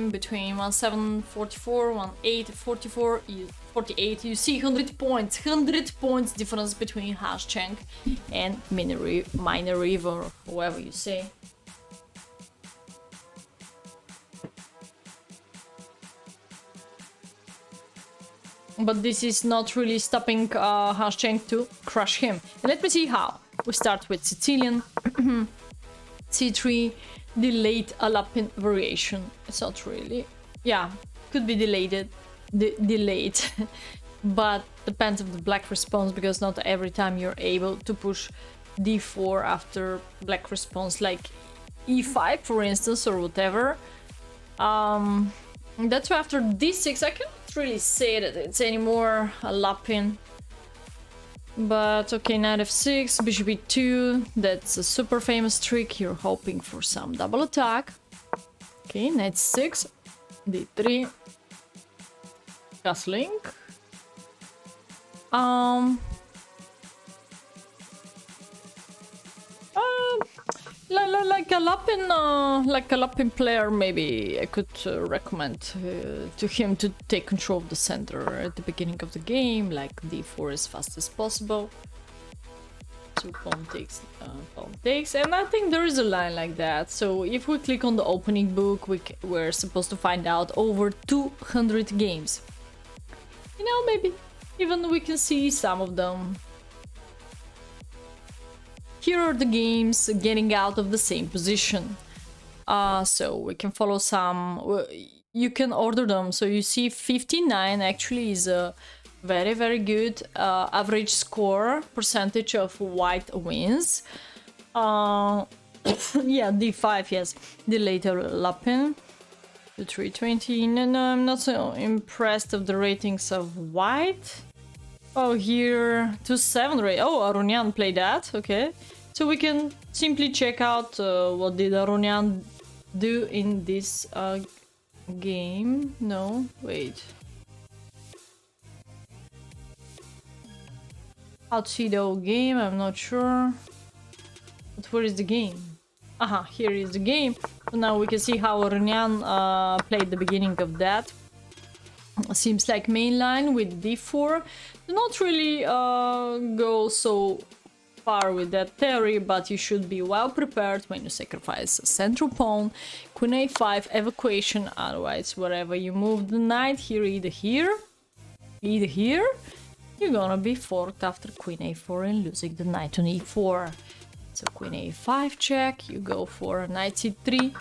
game between 1744, 1844, 48. You see 100 points difference between Hanzcheng and Minor River, whoever you say. But this is not really stopping Hanzcheng to crush him. And let me see how. We start with Sicilian, C3, delayed Alapin variation. It's not really, yeah, could be delayed, but depends on the black response, because not every time you're able to push D4 after black response, like E5 for instance, or whatever. That's why after D6 I cannot really say that it's anymore a Lapin. But okay, knight f6, bishop e2, that's a super famous trick. You're hoping for some double attack. Okay, knight 6, d3, castling. Like a Lapin player, maybe I could recommend to him to take control of the center at the beginning of the game, like d4 as fast as possible. So pawn takes, and I think there is a line like that. So if we click on the opening book, we're supposed to find out over 200 games. You know, maybe even we can see some of them. Here are the games getting out of the same position. So we can follow some, you can order them. So you see 59 actually is a very, very good average score percentage of white wins. Yeah, D5, yes, the later Lapin. The 320, no, I'm not so impressed of the ratings of white. Oh, here, 2-7 rate. Oh, Aronian played that, okay. So we can simply check out what did Aronian do in this game. No, wait. How to see the whole game, I'm not sure. But where is the game? Aha, here is the game. So now we can see how Aronian played the beginning of that. Seems like mainline with d4. Do not really go so far with that theory, but you should be well prepared when you sacrifice a central pawn. Queen a5, evacuation, otherwise wherever you move the knight, either here, you're gonna be forked after queen a4 and losing the knight on e4. So queen a5 check, you go for knight c3,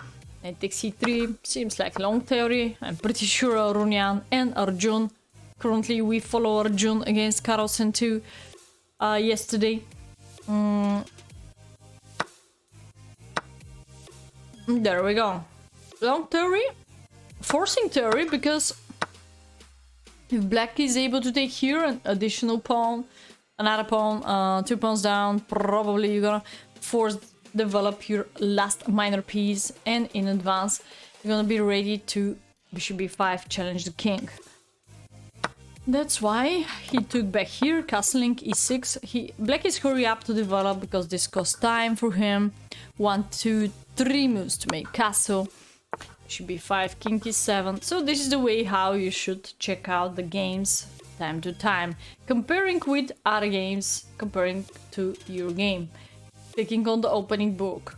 knight takes c3, seems like long theory. I'm pretty sure Aronian and Arjun, currently we follow Arjun against Carlsen 2 yesterday. There we go. Long theory, forcing theory, because if black is able to take here an additional pawn, another pawn, 2 pawns down, probably you're gonna force develop your last minor piece, and in advance you're gonna be ready to bishop b5 challenge the king. That's why he took back here, castling e6. Black is hurry up to develop because this costs time for him. 1, 2, 3 moves to make castle. Bishop b5, king e7. So this is the way how you should check out the games time to time, comparing with other games, comparing to your game, clicking on the opening book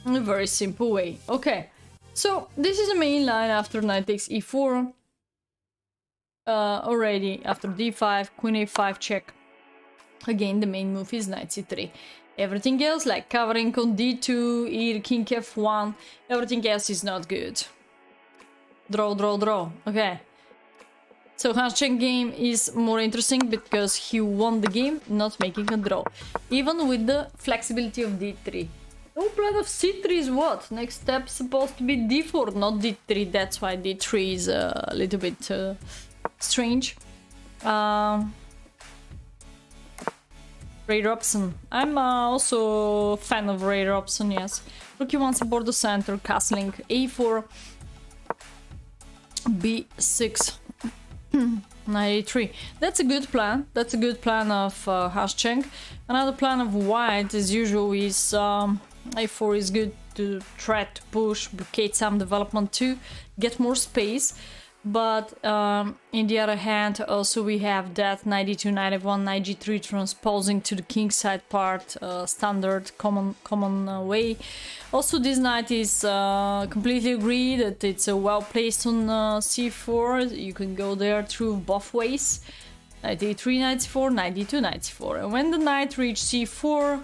in a very simple way. Okay, so this is the main line after knight takes e4. Already after d5, queen a5 check. Again, the main move is knight c3. Everything else, like covering on d2, here king f1, everything else is not good. Draw, draw, draw. Okay. So Hanzcheng game is more interesting because he won the game, not making a draw. Even with the flexibility of d3. No plan of c3 is what? Next step supposed to be d4, not d3. That's why d3 is a little bit strange. Ray Robson. I'm also a fan of Ray Robson, yes. Rook e1 support the center, castling a4, b6, knight a3. That's a good plan. That's a good plan of Hanzcheng. Another plan of white, as usual, is a4 is good to try to push, blockade some development to get more space. But in the other hand, also we have that 92, 91, 93 transposing to the king side part, standard, common way. Also, this knight is completely agree that it's well placed on c4. You can go there through both ways. 93, 94, 92, 94. And when the knight reaches c4,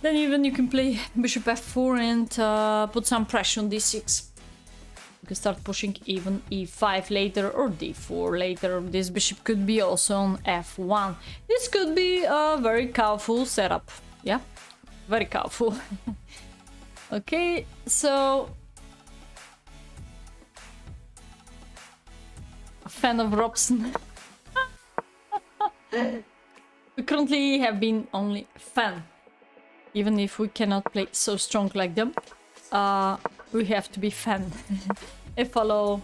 then even you can play bishop f4 and put some pressure on d6. You can start pushing even e5 later or d4 later. This bishop could be also on f1. This could be a very powerful setup. Yeah, very powerful. Okay, so a fan of Robson. We currently have been only fan. Even if we cannot play so strong like them, we have to be fan. And follow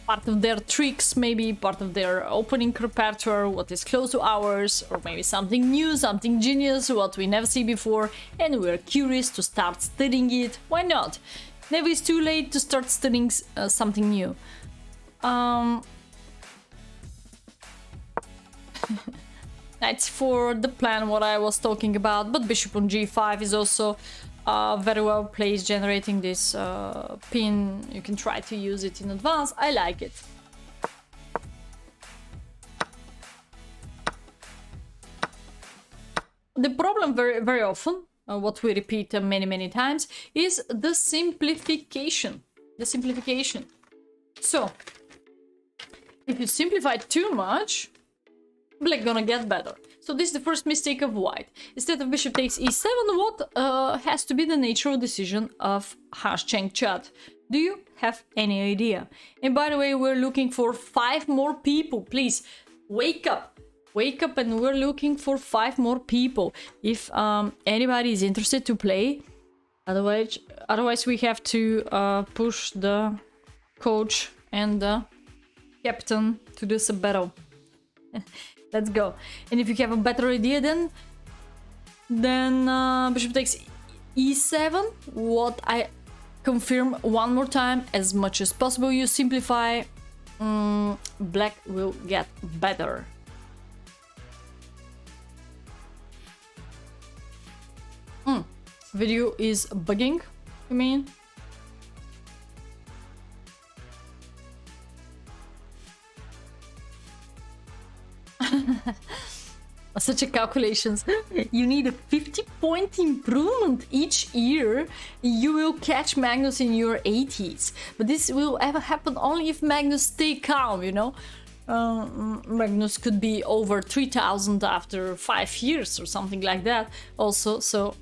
part of their tricks, maybe part of their opening repertoire, what is close to ours, or maybe something new, something genius, what we never see before, and we're curious to start studying it. Why not? Never is too late to start studying something new. That's for the plan what I was talking about, but bishop on g5 is also very well placed, generating this pin. You can try to use it in advance. I like it. The problem very often, what we repeat many times, is the simplification. So, if you simplify too much, black gonna get better. So this is the first mistake of white. Instead of bishop takes e7, what has to be the natural decision of Hanzcheng chat? Do you have any idea? And by the way, we're looking for 5 more people. Please, wake up. Wake up, and we're looking for 5 more people. If anybody is interested to play, otherwise we have to push the coach and the captain to do some battle. Let's go. And if you have a better idea, then bishop takes e7. What I confirm one more time, as much as possible you simplify, black will get better. Video is bugging, you mean? Such a calculations. You need a 50-point improvement each year. You will catch Magnus in your 80s. But this will ever happen only if Magnus stay calm, you know? Magnus could be over 3000 after 5 years or something like that also. So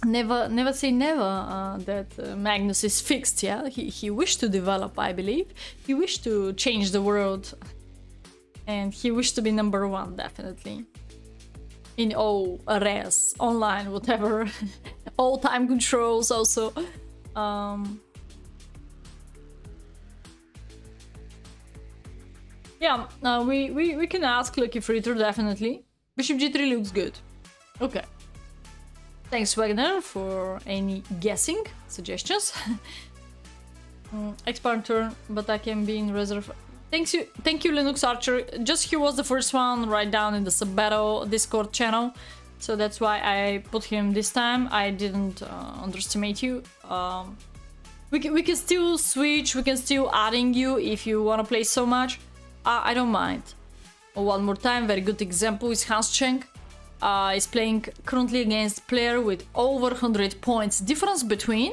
never say never that Magnus is fixed, yeah? He wished to develop, I believe. He wished to change the world. And he wished to be #1, definitely. In all areas, online, whatever. All time controls also. Yeah, we can ask Lucky Fritter, definitely. Bishop g3 looks good. Okay. Thanks, Wagner, for any guessing suggestions. Expand turn, but I can be in reserve. Thank you, Linux Archer. Just he was the first one right down in the sub battle Discord channel, so that's why I put him this time. I didn't underestimate you. We can still switch. We can still adding you if you want to play so much. I don't mind. One more time, very good example is Hanzcheng. Is playing currently against player with over 100 points difference between,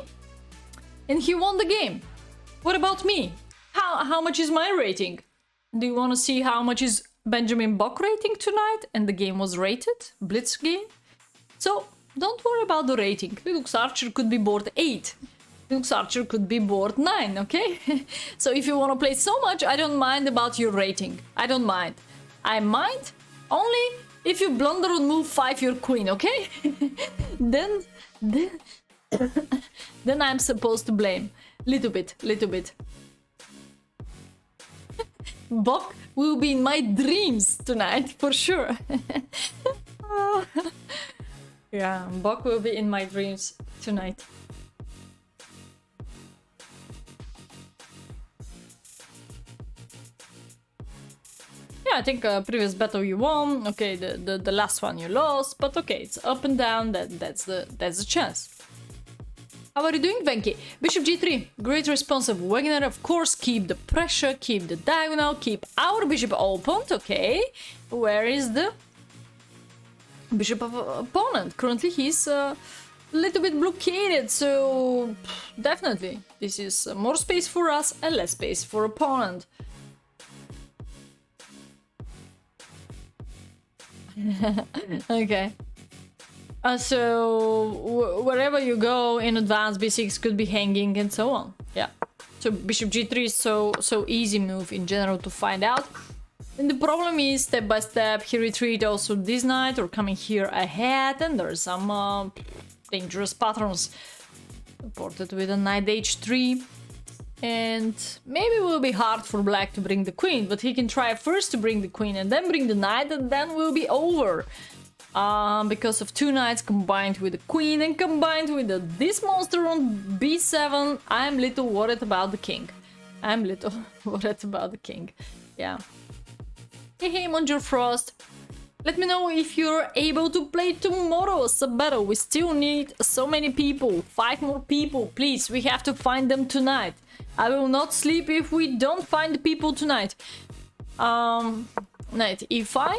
and he won the game. What about me? How much is my rating? Do you want to see how much is Benjamin Bock rating tonight? And the game was rated, Blitz game. So don't worry about the rating. Linux Archer could be board 8. Linux Archer could be board 9, okay? So if you want to play so much, I don't mind about your rating. I don't mind. I mind only if you blunder on move 5 your queen, okay? then I'm supposed to blame. Little bit. Bock will be in my dreams tonight, for sure. Yeah, Bock will be in my dreams tonight. Yeah, I think previous battle you won. Okay, the last one you lost, but okay, it's up and down. That's the chance. How are you doing, Venki? Bishop g3, great response of Wagner. Of course, keep the pressure, keep the diagonal, keep our bishop opened. Okay, where is the bishop of opponent? Currently, he's a little bit blockaded, so definitely this is more space for us and less space for opponent. Okay. So wherever you go in advance, b6 could be hanging and so on. Yeah. So bishop g3 is so easy move in general to find out. And the problem is step by step he retreat also this knight or coming here ahead, and there's some dangerous patterns supported with a knight h3. And maybe it will be hard for black to bring the queen, but he can try first to bring the queen and then bring the knight, and then we'll be over. Because of two knights combined with the queen and combined with this monster on b7, I'm little worried about the king. I'm little worried about the king. Yeah. Hey, Monjur Frost. Let me know if you're able to play tomorrow a battle. We still need so many people. 5 more people, please. We have to find them tonight. I will not sleep if we don't find the people tonight. Knight e5.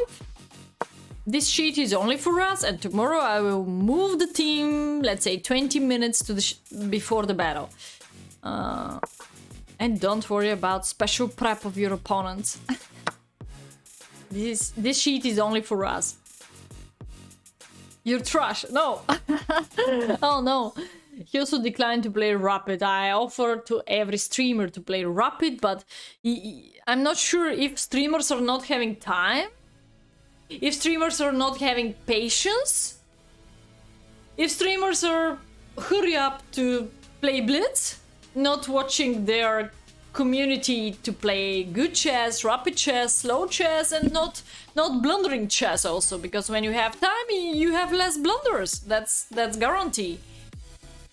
This sheet is only for us, and tomorrow I will move the team, let's say 20 minutes to the before the battle. And don't worry about special prep of your opponents. This sheet is only for us. You're trash. No. Oh no. He also declined to play Rapid. I offered to every streamer to play Rapid, but I'm not sure if streamers are not having time. If streamers are not having patience, if streamers are hurry up to play Blitz, not watching their community to play good chess, rapid chess, slow chess, and not blundering chess also, because when you have time, you have less blunders. That's guarantee.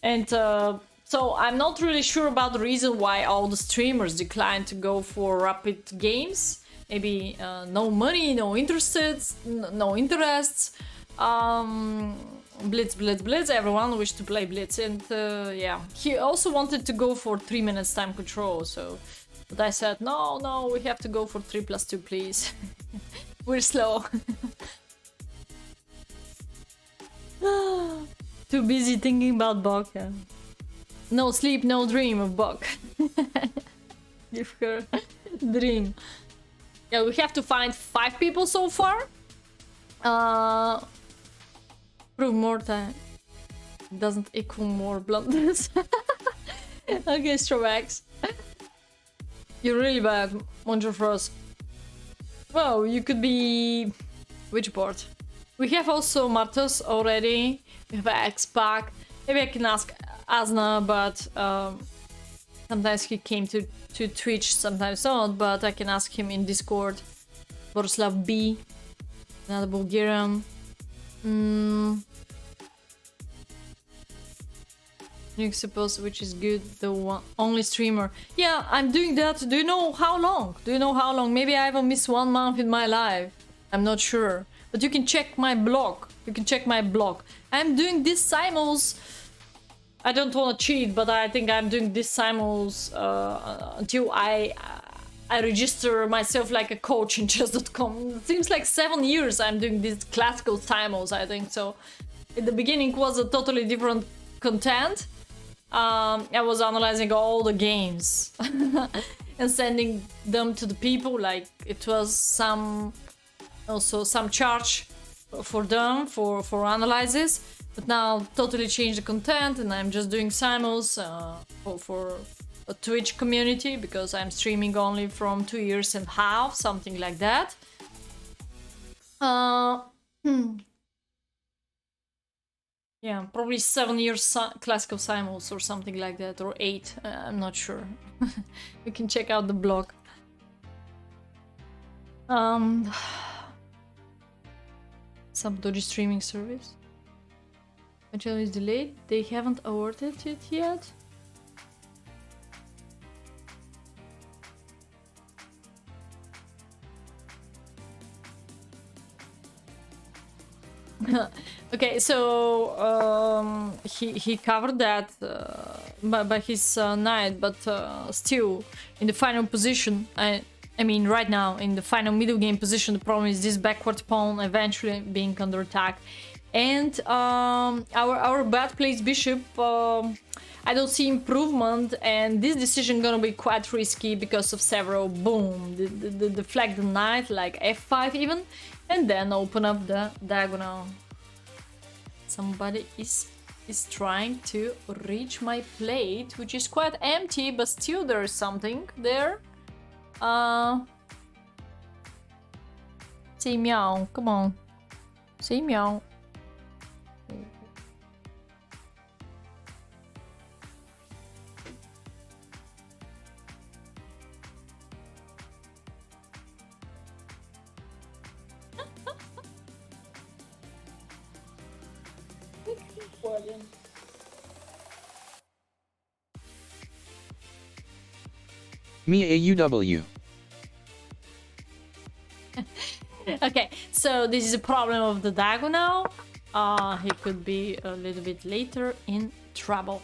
And so I'm not really sure about the reason why all the streamers decline to go for rapid games. Maybe no money, no interests, no interests. Blitz. Everyone wished to play Blitz, and yeah, he also wanted to go for 3 minutes time control. So, but I said no, we have to go for 3+2, please. We're slow. Too busy thinking about Bok. Yeah. No sleep, no dream of Bok. Give her dream. Yeah, we have to find 5 people so far. Prove more time doesn't equal more blunders. Okay, Strovax. You're really bad, Monjo Frost. Well, you could be... Which board? We have also Martos already. We have X-Pac. Maybe I can ask Azna, but sometimes he came to Twitch, sometimes not, but I can ask him in Discord. Borislav B. Another Bulgarian. You suppose which is good, the one only streamer. Yeah, I'm doing that. Do you know how long? Maybe I haven't missed 1 month in my life. I'm not sure. But you can check my blog. I'm doing this simuls. I don't want to cheat, but I think I'm doing this simuls until I register myself like a coach in chess.com. It seems like 7 years I'm doing these classical simuls, I think. So in the beginning was a totally different content. I was analyzing all the games and sending them to the people, like it was some charge for them for analysis, but now totally changed the content, and I'm just doing simuls for a Twitch community, because I'm streaming only from 2.5 years, something like that. Yeah, probably 7 years classical simuls or something like that, or 8. I'm not sure. You can check out the blog. Some dodgy streaming service. My channel is delayed. They haven't awarded it yet. Okay, so he covered that by his knight, but still in the final position. I mean, right now in the final middle game position, the problem is this backward pawn eventually being under attack, and our bad placed bishop. I don't see improvement, and this decision gonna be quite risky because of several boom, deflect the knight like f5 even, and then open up the diagonal. Somebody is trying to reach my plate, which is quite empty, but still there is something there. Say meow, come on. Say meow. Me AUW. Okay, so this is a problem of the diagonal. He could be a little bit later in trouble.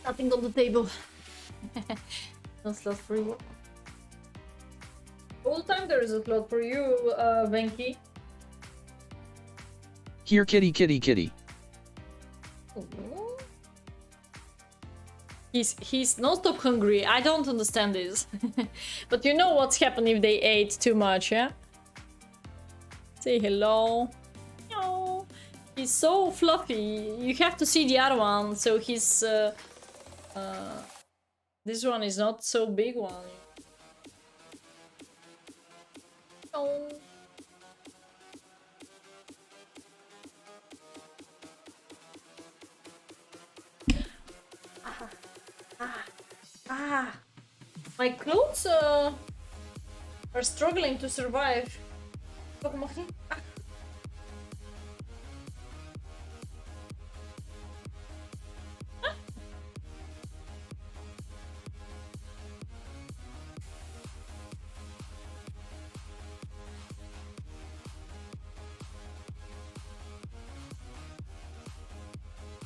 Nothing on the table. No slot for you. All time there is a slot for you, Venki. Here kitty kitty kitty. Oh. He's not so hungry. I don't understand this. But you know what's happened if they ate too much, yeah? Say hello. No. He's so fluffy. You have to see the other one. So he's this one is not so big one. Oh. My clothes are struggling to survive.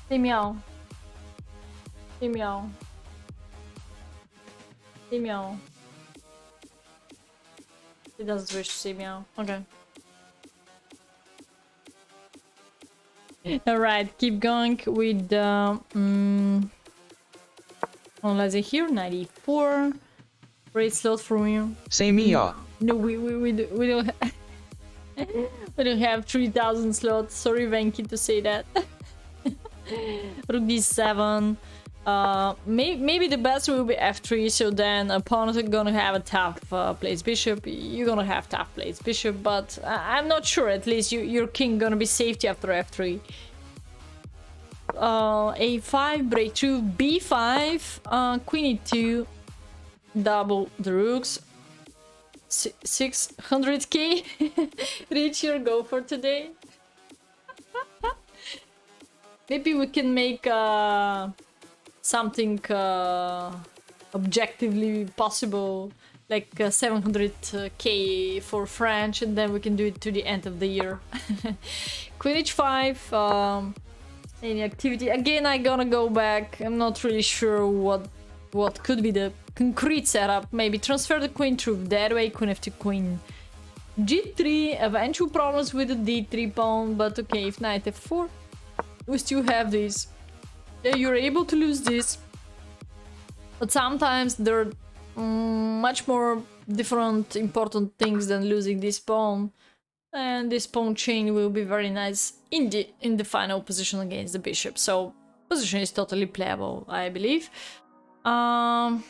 Say meow. Say meow. Say meow. He doesn't wish to say meow. Okay. Alright, keep going with the let's see here, 94. Great slot from you. Say meow. No, we don't we don't have 3,000 slots. Sorry, Venki, to say that. Rook d7. Maybe the best will be f3, so then opponents are gonna have a tough placed bishop. You're gonna have tough placed bishop, but I'm not sure. At least your king gonna be safety after f3. A5, breakthrough, b5, queen e2, double the rooks. 600k. Reach your goal for today. Maybe we can make something objectively possible, like 700k for French, and then we can do it to the end of the year. Queen h5, any activity. Again, I'm gonna go back. I'm not really sure what could be the concrete setup. Maybe transfer the queen through that way, queen f2, queen g3, eventual problems with the d3 pawn, but okay, if knight f4, we still have this. Yeah, you're able to lose this, but sometimes there are much more different important things than losing this pawn, and this pawn chain will be very nice in the final position against the bishop. So position is totally playable, I believe. You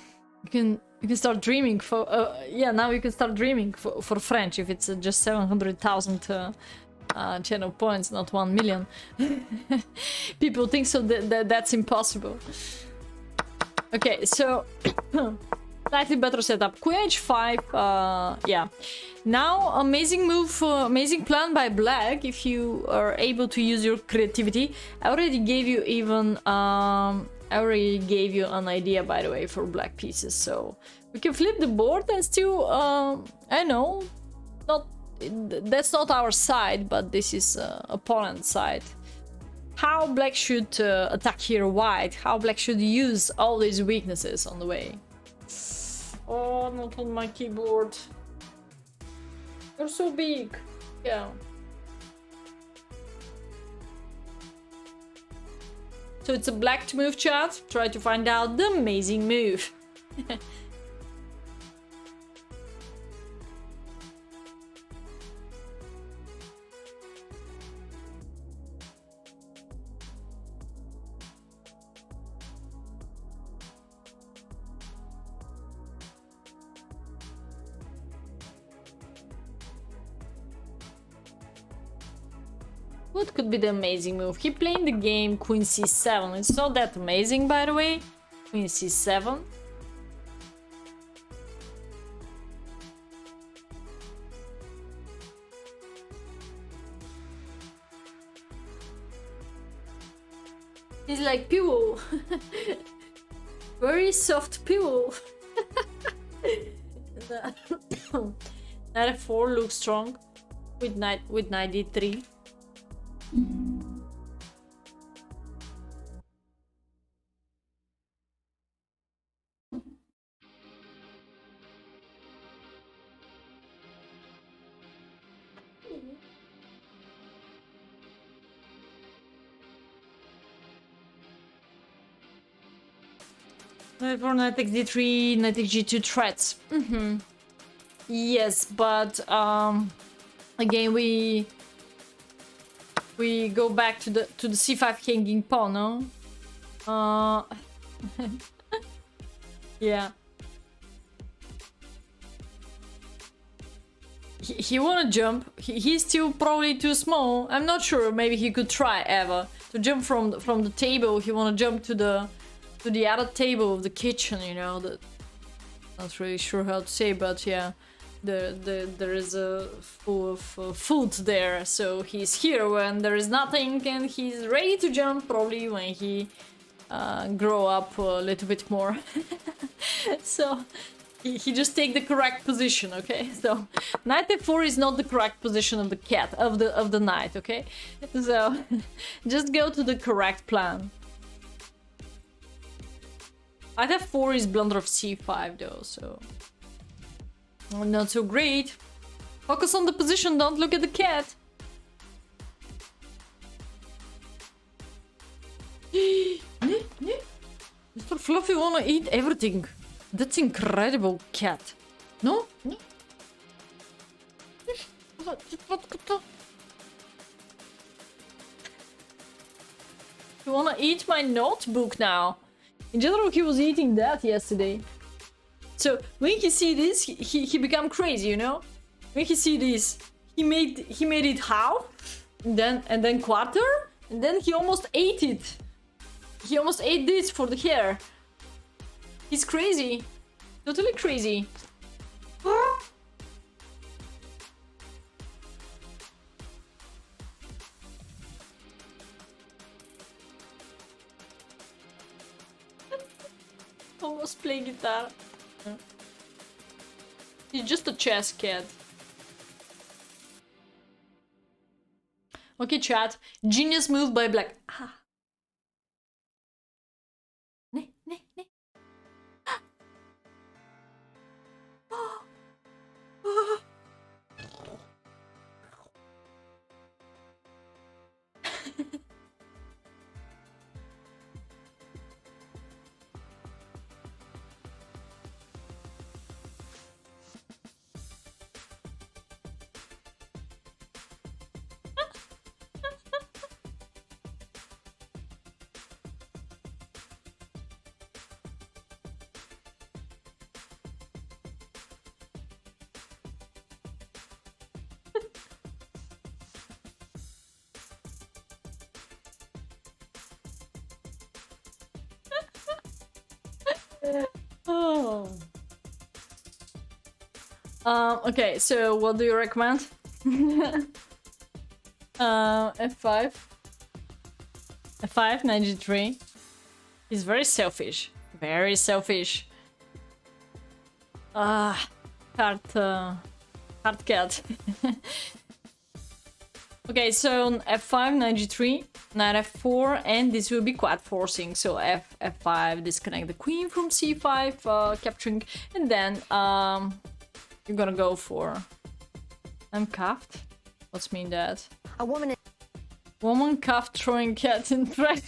can start dreaming for yeah, now you can start dreaming for French if it's just 700,000 channel points, not 1 million. People think so that's impossible. Okay, so Slightly better setup. Queen h5, yeah. Now, amazing move, amazing plan by black if you are able to use your creativity. I already gave you even, I already gave you an idea, by the way, for black pieces. So we can flip the board and still, I know, that's not our side, but this is opponent's side. How black should attack here white? How black should use all these weaknesses on the way? Oh, not on my keyboard. You're so big. Yeah. So it's a black to move, chat. Try to find out the amazing move. What could be the amazing move? He playing the game Queen c7. It's not that amazing, by the way. Queen c7. It's like pillow. Very soft pillow. Knight f4 looks strong with knight d3. For knight takes d3, knight takes g2 threats. Yes, but again we go back to the c5 hanging pawn, no? Yeah. He wanna jump. He's still probably too small. I'm not sure. Maybe he could try ever to jump from the table. He wanna jump to the other table of the kitchen. You know, not really sure how to say, but yeah. There is a full of food there, so he's here when there is nothing, and he's ready to jump probably when he grow up a little bit more. So he just take the correct position, okay? So knight f4 is not the correct position of the cat of the knight, okay? So just go to the correct plan. Knight f4 is blunder of c5 though, so. Not so great. Focus on the position, don't look at the cat. Mr. Fluffy wanna eat everything. That's incredible, cat. No? No? You wanna eat my notebook now? In general, he was eating that yesterday. So when he see this, he become crazy, you know. When he see this, he made it half, and then quarter, and then he almost ate it. He almost ate this for the hair. He's crazy, totally crazy. Almost play guitar. He's just a chess cat. Okay, chat. Genius move by black. Ah. Ne. Ah. Ah. Oh. Okay, so what do you recommend? F5. F5, 93. He's very selfish. Very selfish. Hard cat. Okay, so F5, 93, knight F4, and this will be quad forcing. So F5, disconnect the queen from C5, capturing, and then you're gonna go for... I'm cuffed? What's mean that? A woman. Woman cuffed throwing cat in threat.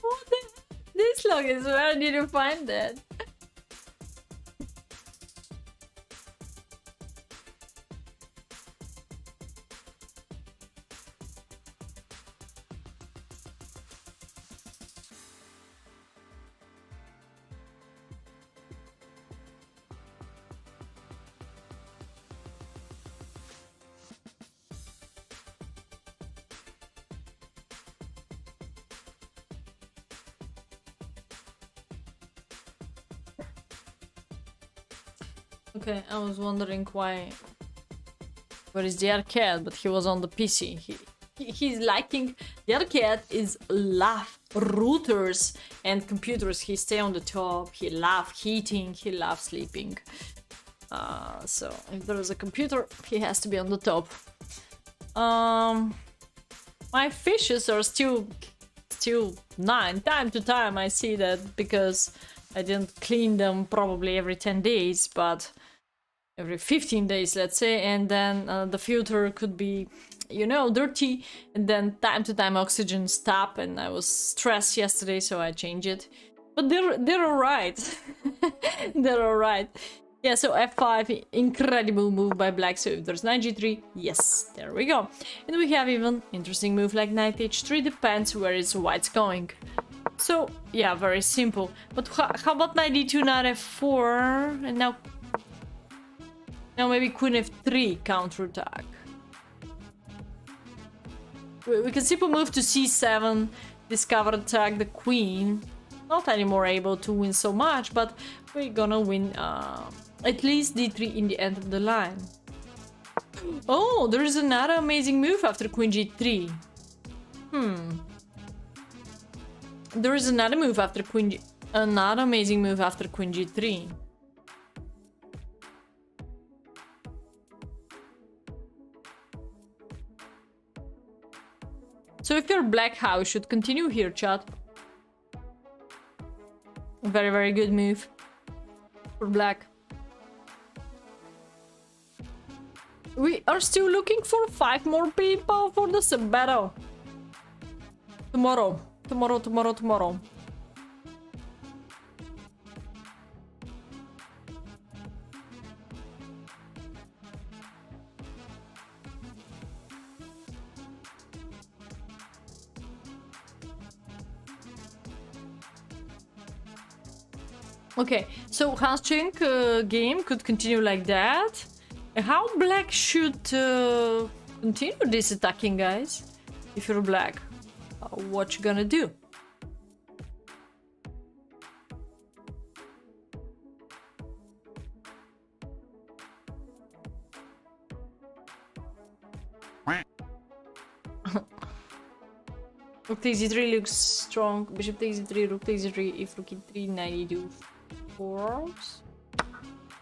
What the... This log is where did you find that? Okay, I was wondering why... Where is the other cat? But he was on the PC. He's liking... The other cat is love routers and computers. He stay on the top. He love heating. He loves sleeping. So if there is a computer, he has to be on the top. My fishes are still 9. Time to time I see that because I didn't clean them probably every 10 days, but every 15 days, let's say, and then the filter could be, you know, dirty, and then time to time oxygen stop, and I was stressed yesterday, so I changed it. But they're alright. They're alright. Yeah, so F5, incredible move by black. So if there's knight G3, yes, there we go. And we have even interesting move like knight H3, depends where is white's going. So yeah, very simple. But how about knight D2, knight F4, and now maybe queen F3 counterattack. We can simply move to C7, discover attack the queen. Not anymore able to win so much, but we're gonna win at least D3 in the end of the line. Oh, there is another amazing move after queen G3. There is another move after another amazing move after queen G3. So if you're black, how you should continue here, chat. Very, very good move for black. We are still looking for 5 more people for this battle. Tomorrow. Okay, so Hanzcheng game could continue like that. How black should continue this attacking, guys? If you're black, what you gonna do? Rook takes e3 looks strong. Bishop takes e3, rook takes e3. If rook e3, knight e2 force.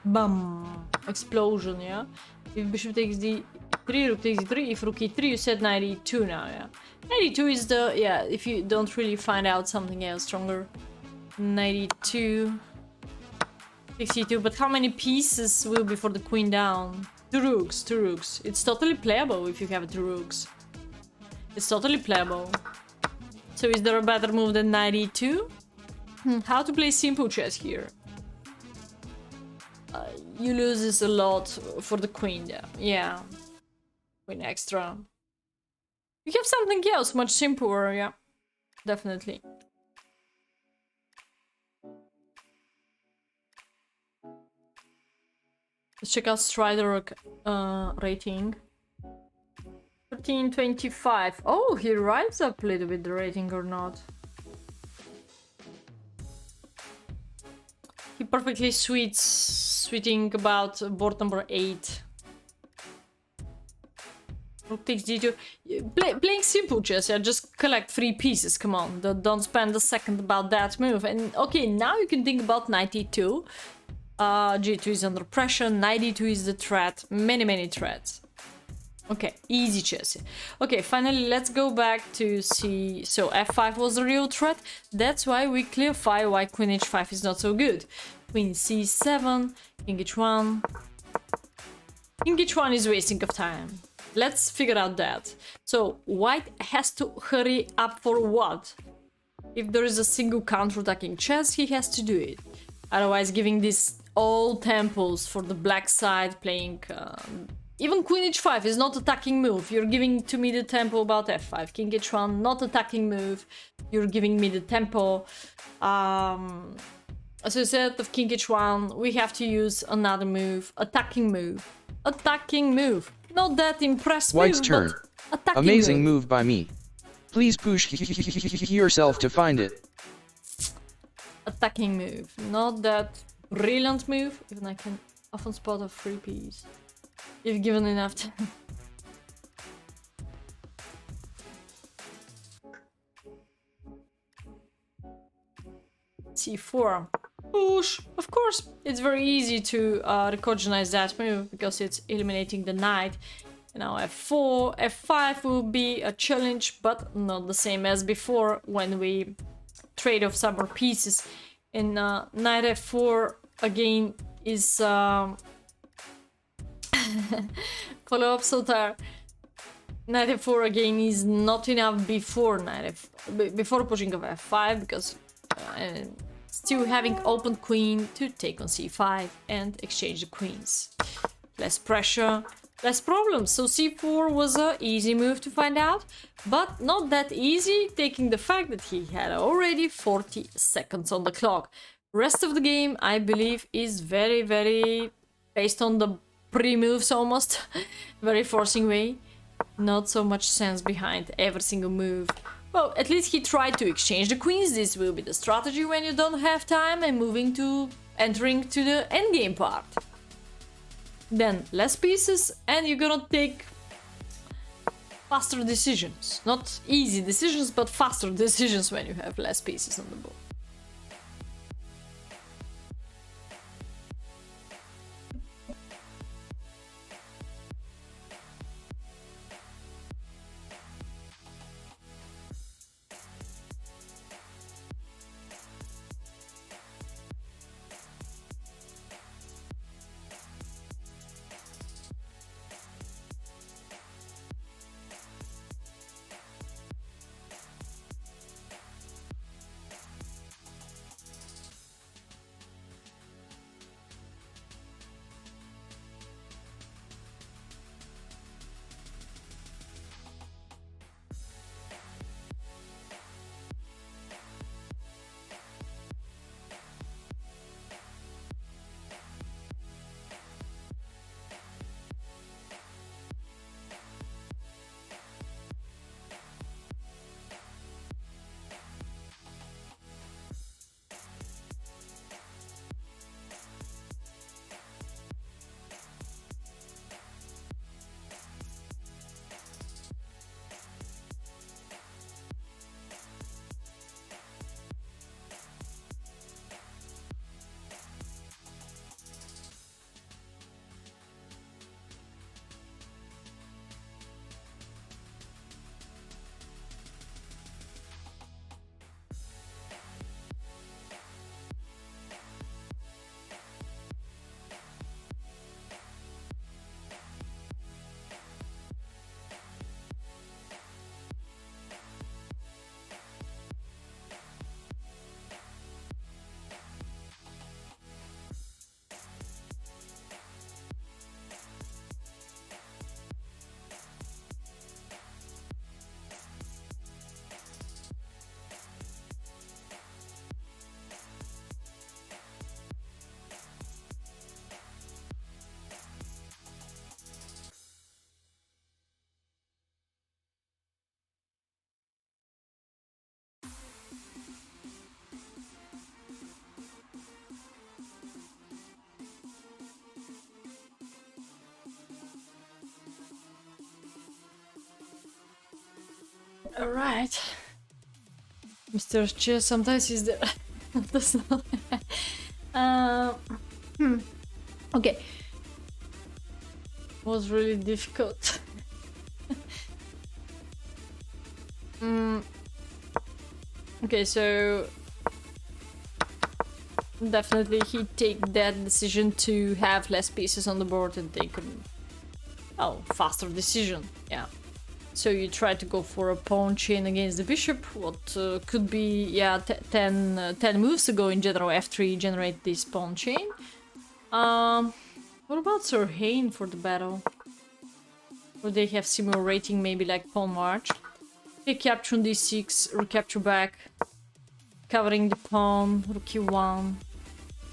Bam! Explosion, yeah? If bishop takes d3, rook takes e3. If rook e3, you said knight e2 now, yeah? Knight e2 is the... yeah, if you don't really find out something else stronger. Knight e2. Takes e2, but how many pieces will be for the queen down? Two rooks. It's totally playable if you have 2 rooks. It's totally playable. So is there a better move than knight e2? How to play simple chess here? You lose this a lot for the queen there. Yeah. Queen extra. You have something else much simpler, yeah. Definitely. Let's check out Strider rating. 1325. Oh, he rises up a little bit the rating or not. He perfectly sweeting about board number 8. Rook takes d2. Playing simple chess, yeah, just collect 3 pieces, come on. Don't spend a second about that move. And okay, now you can think about knight e2. G2 is under pressure, knight e2 is the threat, many threats. Okay, easy chess. Okay, finally, let's go back to see. So f5 was the real threat. That's why we clarify why queen h5 is not so good. Queen c7, king h1. King h1 is wasting of time. Let's figure out that. So white has to hurry up for what? If there is a single counter-attacking chess, he has to do it. Otherwise, giving this all tempos for the black side, playing... even queen h5 is not attacking move. You're giving to me the tempo about f5. King h1, not attacking move. You're giving me the tempo. As I said, of king h1, we have to use another move. Attacking move. Attacking move. Not that impressive. White's turn. Amazing move. move by me. Please push yourself to find it. Attacking move. Not that brilliant move. Even I can often spot a free piece. If given enough time. C4. Push. Of course, it's very easy to recognize that move because it's eliminating the knight. Now f4, f5 will be a challenge, but not the same as before when we trade off some more pieces. And knight f4 again is follow up Sotar. Knight f4 again is not enough before before pushing of f5 because still having open queen to take on c5 and exchange the queens. Less pressure, less problems. So c4 was an easy move to find out, but not that easy, taking the fact that he had already 40 seconds on the clock. Rest of the game, I believe, is very based on the pre-moves almost. Very forcing way. Not so much sense behind every single move. Well, at least he tried to exchange the queens. This will be the strategy when you don't have time and entering to the endgame part. Then less pieces and you're gonna take faster decisions. Not easy decisions, but faster decisions when you have less pieces on the board. Alright. Mr. Chess, sometimes he's there. That's not... Okay. Was really difficult. Okay, so definitely he take that decision to have less pieces on the board and take faster decision. Yeah. So you try to go for a pawn chain against the bishop. What could be 10 moves ago in general f3 generate this pawn chain. What about Sir Hain for the battle? Or they have similar rating, maybe like pawn march. Okay, capture on d6, recapture back, covering the pawn, rook e1.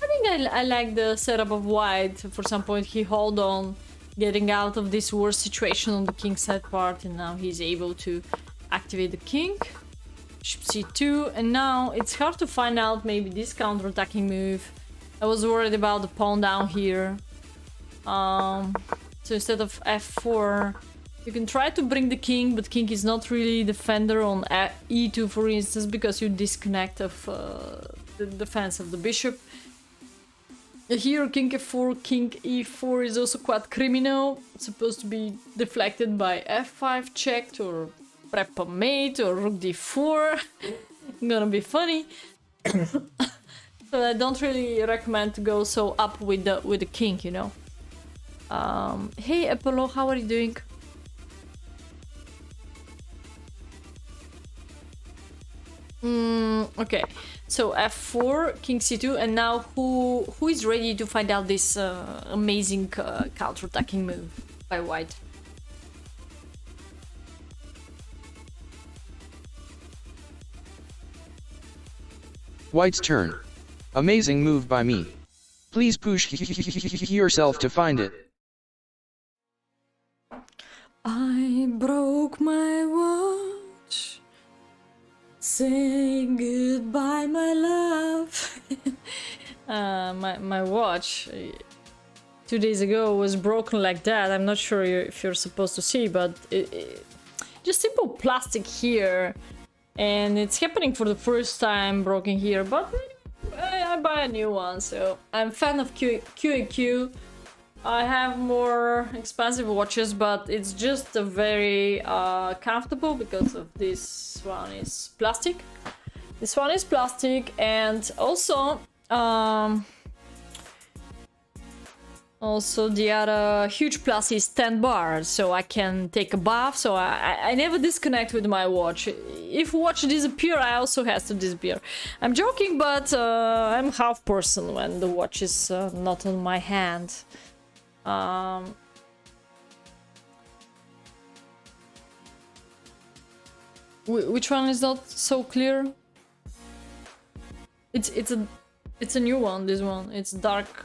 I think I like the setup of white. For some point he hold on, getting out of this worst situation on the king side part, and now he's able to activate the king. Bishop c2, and now it's hard to find out maybe this counter-attacking move. I was worried about the pawn down here. So instead of f4, you can try to bring the king, but king is not really defender on e2, for instance, because you disconnect of the defense of the bishop. Here, king f4, king e4 is also quite criminal. It's supposed to be deflected by f5 checked, or prep a mate, or rook d4. Gonna be funny. So I don't really recommend to go so up with the king, you know. Hey Apollo, how are you doing? Okay, so f4, king c2, and now who is ready to find out this amazing counter-attacking move by white? White's turn. Amazing move by me. Please push yourself to find it. I broke my watch. Say goodbye, my love. My watch 2 days ago was broken like that. I'm not sure if you're supposed to see, but just simple plastic here, and it's happening for the first time, broken here. But I buy a new one, so I'm a fan of Q&Q. I have more expensive watches, but it's just a very comfortable because of this one is plastic. This one is plastic, and also the other huge plus is 10 bars, so I can take a bath. So I never disconnect with my watch. If watch disappear, I also has to disappear. I'm joking, but I'm half person when the watch is not on my hand. Which one is not so clear? It's a new one. This one, it's dark.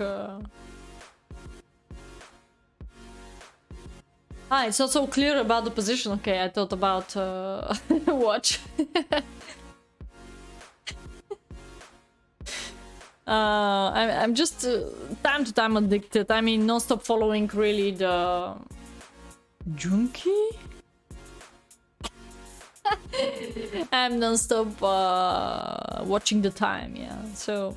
It's not so clear about the position. Okay, I thought about watch. I'm just time to time addicted. I mean, non-stop following really the junkie. I'm non-stop watching the time. Yeah, so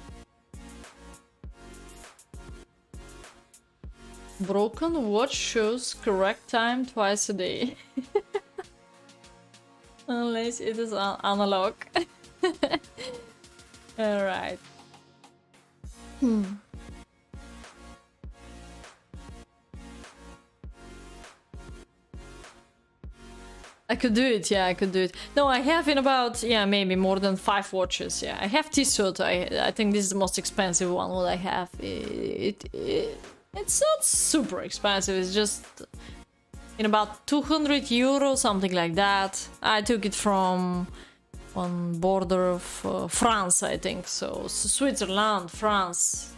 broken watch shows correct time twice a day, unless it is analog. All right. I could do it, yeah, I could do it. No, I have in about, maybe more than 5 watches, yeah. I have Tissot, I think this is the most expensive one what I have. It's not super expensive, it's just in about 200 euros, something like that. I took it from on border of France, I think, so Switzerland, France,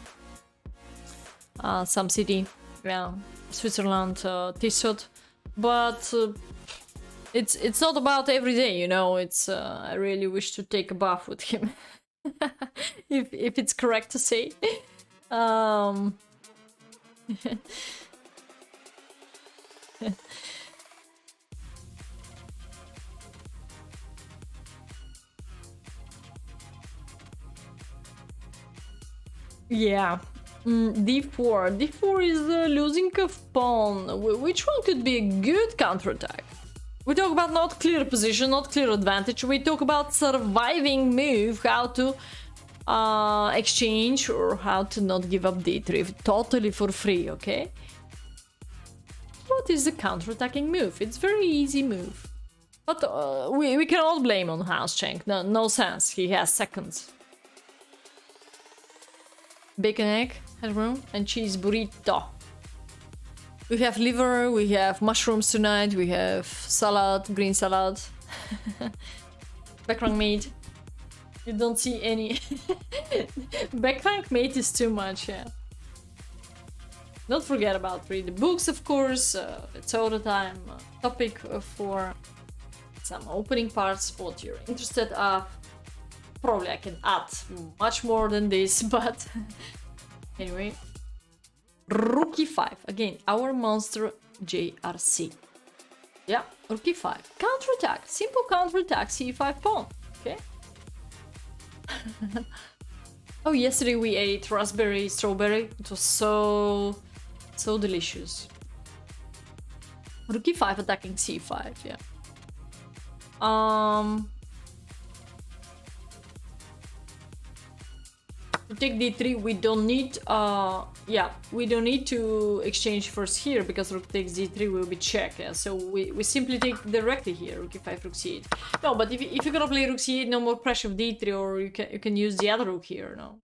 some city, yeah, Switzerland, Tissot, but it's not about every day, you know. It's I really wish to take a bath with him, if it's correct to say. Yeah. D4. D4 is losing a pawn. Which one could be a good counterattack? We talk about not clear position, not clear advantage. We talk about surviving move, how to exchange or how to not give up D3 totally for free, okay? What is the counterattacking move? It's very easy move. But we cannot blame on Hanzcheng. No sense. He has seconds. Bacon, egg, headroom, and cheese burrito. We have liver, we have mushrooms tonight, we have salad, green salad. Background meat. You don't see any. Background meat is too much, yeah. Don't forget about reading books, of course. It's all the time topic for some opening parts, what you're interested of. Probably I can add much more than this, but anyway. Rook e5. Again, our monster JRC. Yeah, rook e5. Counterattack. Simple counterattack, c5 pawn. Okay. Oh, yesterday we ate raspberry, strawberry. It was so delicious. Rook e5 attacking c5, yeah. To take d3, we don't need we don't need to exchange first here because rook takes d3 will be check, yeah? So we simply take directly here, rook e5, rook c8. No, but if you're gonna play rook c8, no more pressure of d3, or you can use the other rook here, no.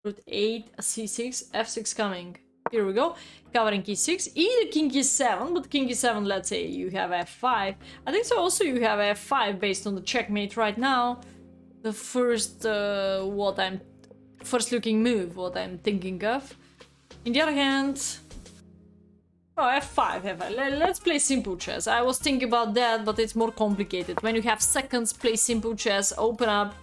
Rook 8, c6, f6 coming. Here we go, covering e6, either king e7, but king e7, let's say you have f5. I think so also you have f5 based on the checkmate right now. The first first looking move, what I'm thinking of. In the other hand, oh, f5, f5. Let's play simple chess. I was thinking about that, but it's more complicated. When you have seconds, play simple chess, open up,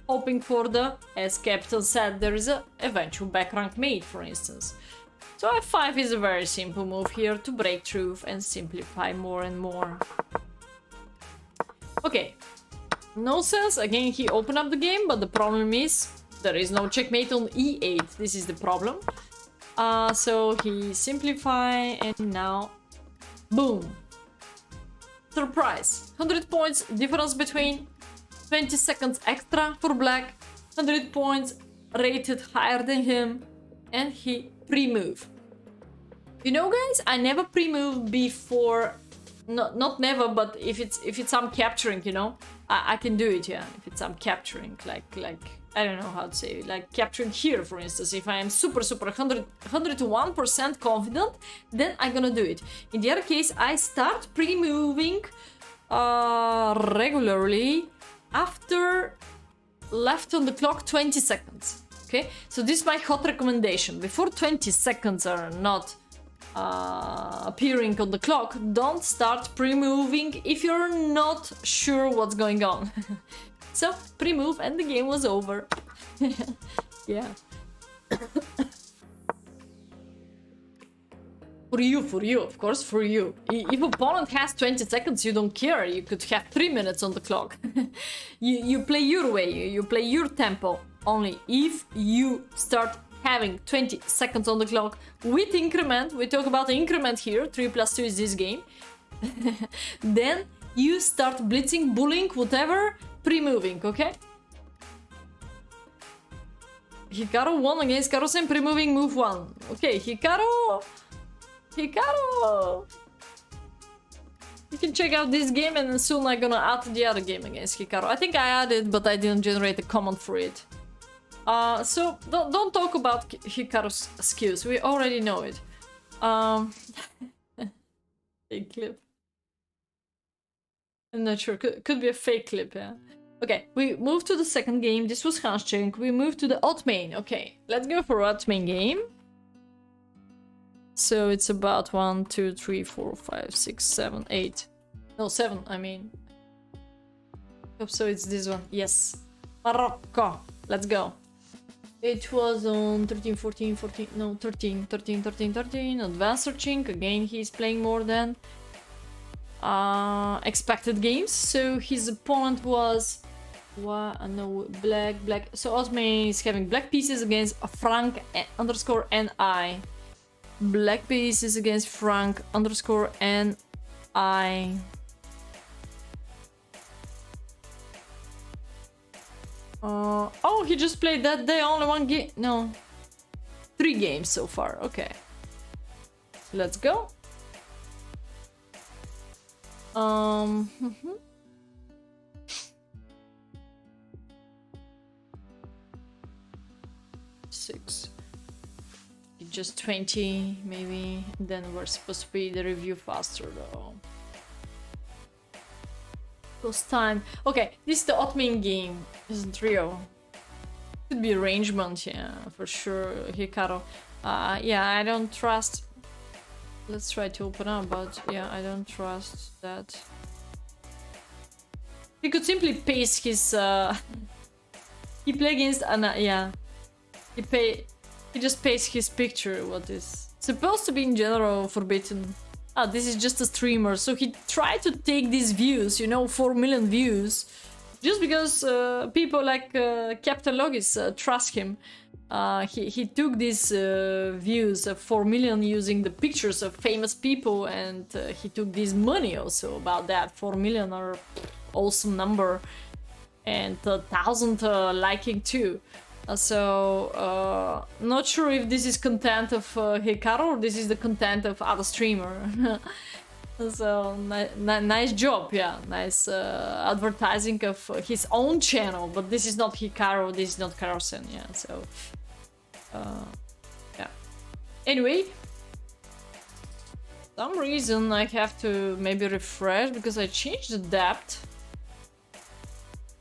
hoping for the, as Captain said, there is a eventual back rank mate, for instance. So f5 is a very simple move here to break through and simplify more and more. Okay, no sense. Again, he opened up the game, but the problem is there is no checkmate on e8. This is the problem. So he simplify and now, boom. Surprise. 100 points difference between 20 seconds extra for black. 100 points rated higher than him. And he pre-move. You know, guys, I never pre-move before. Not never, but if it's I'm capturing, you know, I can do it, yeah. If it's I'm capturing, like I don't know how to say it, like capturing here, for instance. If I am super 101% confident, then I'm gonna do it. In the other case, I start pre-moving regularly after left on the clock 20 seconds. Okay, so this is my hot recommendation. Before 20 seconds are not appearing on the clock, don't start pre-moving if you're not sure what's going on. So pre-move and the game was over. Yeah. For you, of course, for you. If opponent has 20 seconds, you don't care. You could have 3 minutes on the clock. You play your way, you play your tempo. Only if you start having 20 seconds on the clock with increment, we talk about increment here, 3+2 is this game, then you start blitzing, bullying, whatever, pre-moving, okay? Hikaru won against Karusen, pre-moving, move 1. Okay, Hikaru! You can check out this game and soon I'm gonna add the other game against Hikaru. I think I added, but I didn't generate a command for it. So don't talk about Hikaru's skills. We already know it. Fake clip. I'm not sure. Could be a fake clip, yeah. Okay, we move to the second game. This was Hanzcheng. We move to the Othmane. Okay, let's go for Othmane game. So it's about 1, 2, 3, 4, 5, 6, 7, 8. No, 7, I mean. Hope so it's this one. Yes. Morocco. Let's go. It was on 13, 14, 14, no, 13, Advanced searching. Again, he's playing more than expected games. So his opponent was What? No, black. So Othmane is having black pieces against Frank underscore NI. Black pieces against Frank underscore NI. Oh, he just played that day, only one game. No. 3 games so far. Okay. Let's go. Six. Just 20, maybe. Then we're supposed to be the review faster, though. Lost time. Okay, this is the Othmane game, isn't real. Could be arrangement, yeah, for sure. Hikaru. Yeah, I don't trust. Let's try to open up, but yeah, I don't trust that. He could simply paste his. He play against Anna. Yeah, He just pastes his picture. What is supposed to be in general forbidden. Ah, this is just a streamer, so he tried to take these views, you know, 4 million views, just because people like Captain Logis trust him. He took these views of 4 million using the pictures of famous people, and he took this money also about that. 4 million are awesome number, and 1,000 liking too. So not sure if this is content of Hikaru or this is the content of other streamer. So nice job, yeah, nice advertising of his own channel, but this is not Hikaru, this is not Carlsen, yeah, so yeah. Anyway, some reason I have to maybe refresh because I changed the depth.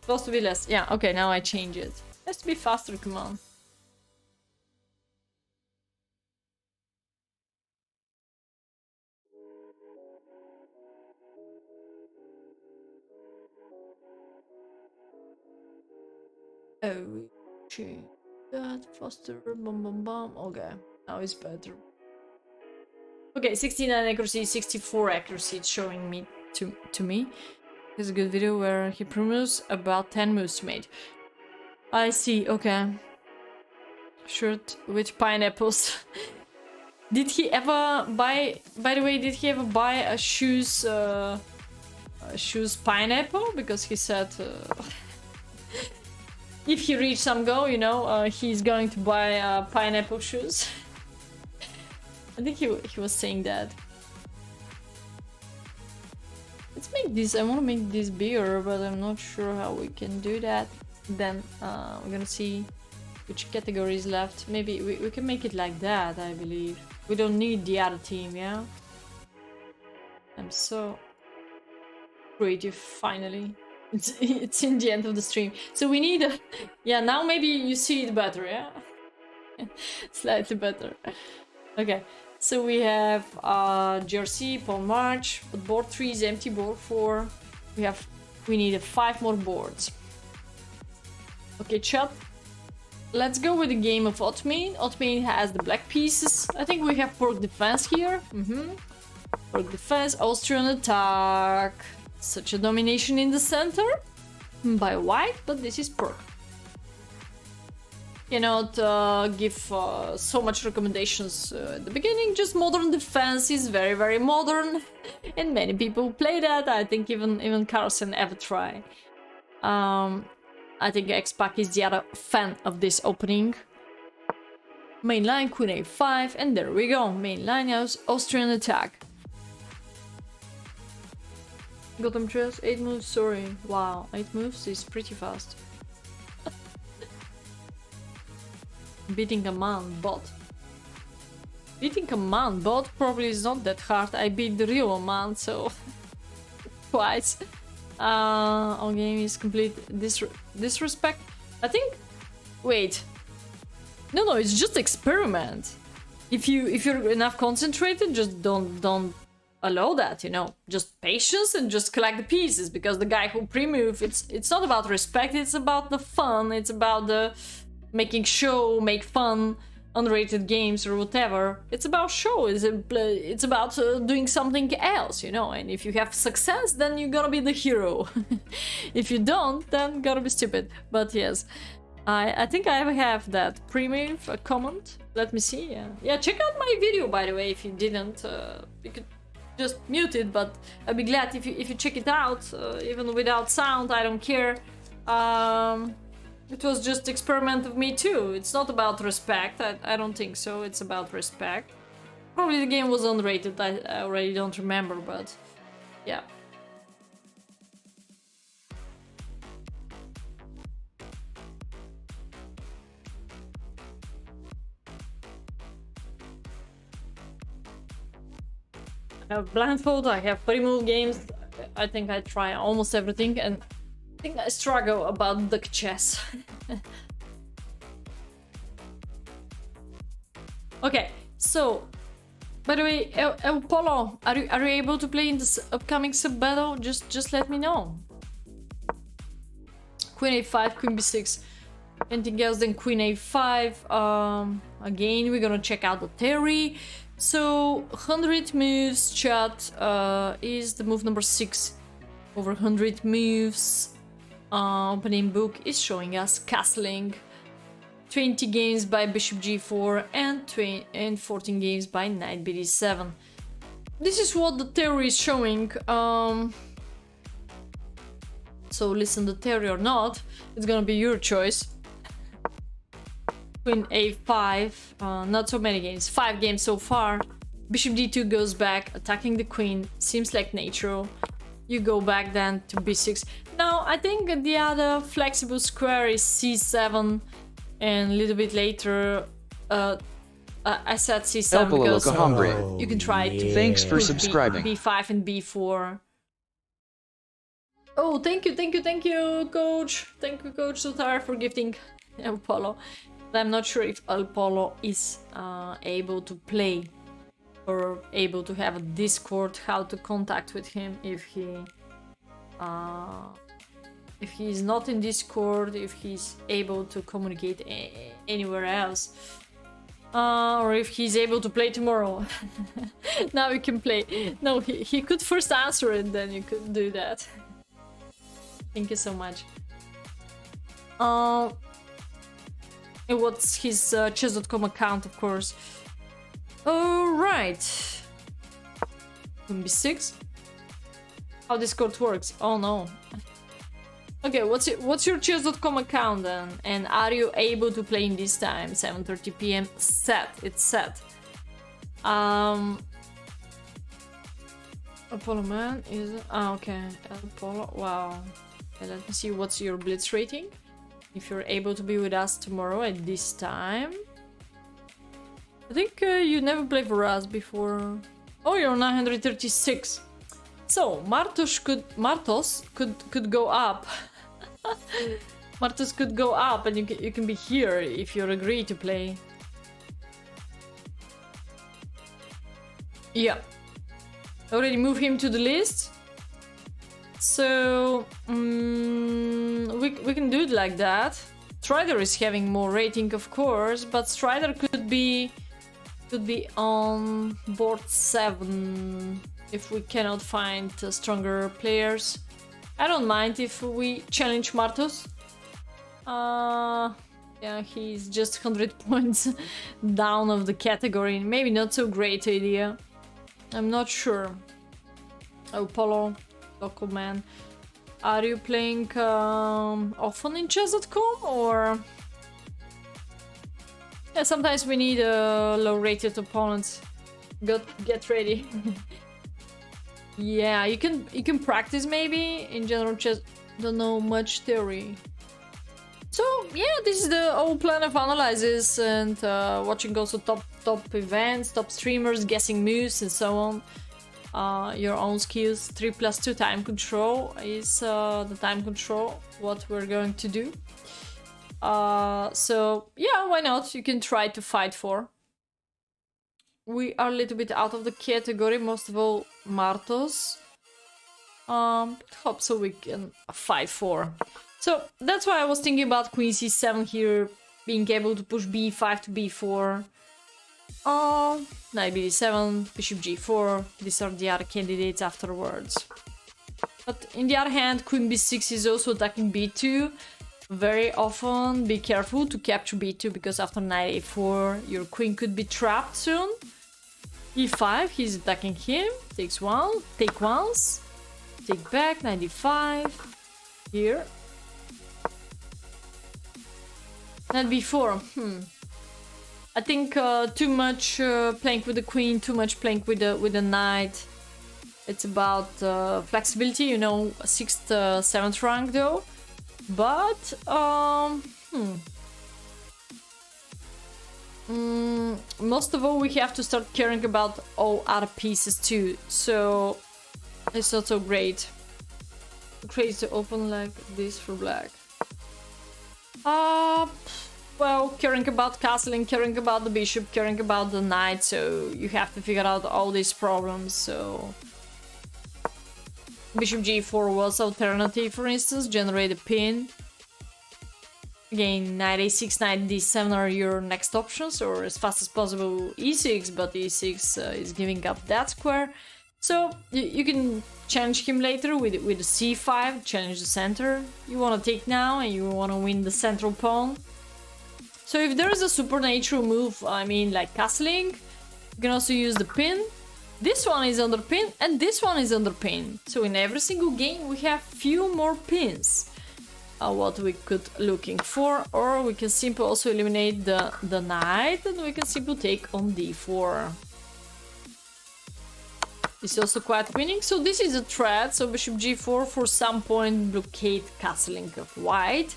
Supposed to be less, yeah, okay, now I change it. Has to be faster, come on. Oh, change that faster, bum. Okay, now it's better. Okay, 69 accuracy, 64 accuracy. It's showing me to me. There's a good video where he promotes about 10 moves to mate. I see. Okay. Shirt with pineapples. Did he ever buy? By the way, did he ever buy a shoes pineapple? Because he said. If he reached some goal, you know, he's going to buy pineapple shoes. I think he was saying that. Let's make this. I want to make this bigger, but I'm not sure how we can do that. Then we're gonna see which category is left. Maybe we can make it like that, I believe. We don't need the other team, yeah? I'm so creative, finally. It's in the end of the stream. So we need a... Yeah, now maybe you see it better, yeah? Slightly better. Okay, so we have Jersey, Paul March, but board 3 is empty, board 4. We need 5 more boards. Okay, chat. Let's go with the game of Othmane. Othmane has the black pieces. I think we have Pork Defense here. Pork Defense, Austrian Attack. Such a domination in the center by white, but this is Pork. Cannot give so much recommendations at the beginning. Just modern defense is very, very modern, and many people play that. I think even Carlsen ever try. I think X-Pac is the other fan of this opening. Main line, Queen A5, and there we go. Main line house, Austrian Attack. Gotham Chess, 8 moves, sorry. Wow, 8 moves is pretty fast. Beating a man bot. Beating a man bot probably is not that hard. I beat the real man, so... twice. All game is complete disrespect. I think. Wait. No, it's just experiment. If you're enough concentrated, just don't allow that. You know, just patience and just collect the pieces. Because the guy who pre-move, it's not about respect. It's about the fun. It's about the making show, make fun. unrated games or whatever. It's about show. It's about doing something else, you know. And if you have success, then you gotta be the hero. If you don't, then gotta be stupid. But yes, I think I have that primitive comment. Let me see. Yeah, check out my video, by the way. If you didn't, you could just mute it. But I'd be glad if you check it out, even without sound. I don't care. It was just experiment of me too. It's not about respect. I don't think so. It's about respect. Probably the game was unrated. I already don't remember, but yeah. I have blindfold, I have pre-move games. I think I try almost everything, and I think I struggle about duck chess. Okay, so by the way, El Polo, are you able to play in this upcoming sub battle? Just let me know. Queen a5, Queen b6. Anything else than Queen a5? Again, we're gonna check out the theory. So 100 moves chat is the move number 6. Over 100 moves. Opening book is showing us castling. 20 games by bishop g4 and 14 games by knight bd7. This is what the theory is showing. So listen to the theory or not, it's gonna be your choice. Queen a5, not so many games, 5 games so far. Bishop d2 goes back, attacking the queen, seems like natural. You go back then to b6. Now I think the other flexible square is c7, and a little bit later I said c7 because you can try to Thanks for subscribing. b5 and b4. Oh, thank you, coach. Thank you, coach Sutar, for gifting Apollo. I'm not sure if Apollo is able to play or able to have a Discord, how to contact with him if he's not in Discord, if he's able to communicate anywhere else, or if he's able to play tomorrow. Now we can play. No, he could first answer it, then you could do that. Thank you so much. And what's his chess.com account, of course. Alright. Queen b6. How Discord works? Oh no. Okay, what's your chess.com account then? And are you able to play in this time? 7:30 p.m. set. It's set. Apollo man is okay. Apollo. Wow. Okay, let me see what's your blitz rating. If you're able to be with us tomorrow at this time. I think you never played for us before. Oh, you're 936. So Martos could go up. Martos could go up, and you can be here if you agree to play. Yeah. Already move him to the list. So we can do it like that. Strider is having more rating, of course, but Strider could be on board 7 if we cannot find stronger players. I don't mind if we challenge Martos. Yeah, he's just 100 points down of the category. Maybe not so great idea. I'm not sure. Oh, Polo. Local man, are you playing often in chess.com, or yeah, sometimes we need low-rated opponents. Get ready. Yeah, you can practice maybe in general chess. Don't know much theory. So yeah, this is the whole plan of analysis and watching also top events, top streamers, guessing moves and so on. Your own skills. 3+2 time control is the time control, what we're going to do. So yeah, why not? You can try to fight for. We are a little bit out of the category, most of all Martos. Hope so we can fight for. So that's why I was thinking about Queen c7 here, being able to push b5 to b4. Knight b7, bishop g4. These are the other candidates afterwards. But in the other hand, queen b6 is also attacking b2. Very often, be careful to capture b2 because after knight a4, your queen could be trapped soon. e5, he's attacking him. Takes one, take once, take back, knight d5. Here. Knight b4. I think too much playing with the queen, too much playing with the knight. It's about flexibility, you know, 6th, 7th rank though. But most of all, we have to start caring about all other pieces too. So it's not so great. Crazy to open like this for black. Well, caring about castling, caring about the bishop, caring about the knight. So you have to figure out all these problems. So bishop g4 was alternative, for instance, generate a pin. Again, knight a6, knight d7 are your next options, or as fast as possible e6, but e6 is giving up that square. So you can challenge him later with a c5, challenge the center. You want to take now and you want to win the central pawn. So if there is a supernatural move, I mean like castling, you can also use the pin. This one is under pin and this one is under pin. So in every single game we have few more pins. What we could looking for, or we can simply also eliminate the knight and we can simply take on d4. It's also quite winning, so this is a threat. So bishop g4 for some point blockade castling of white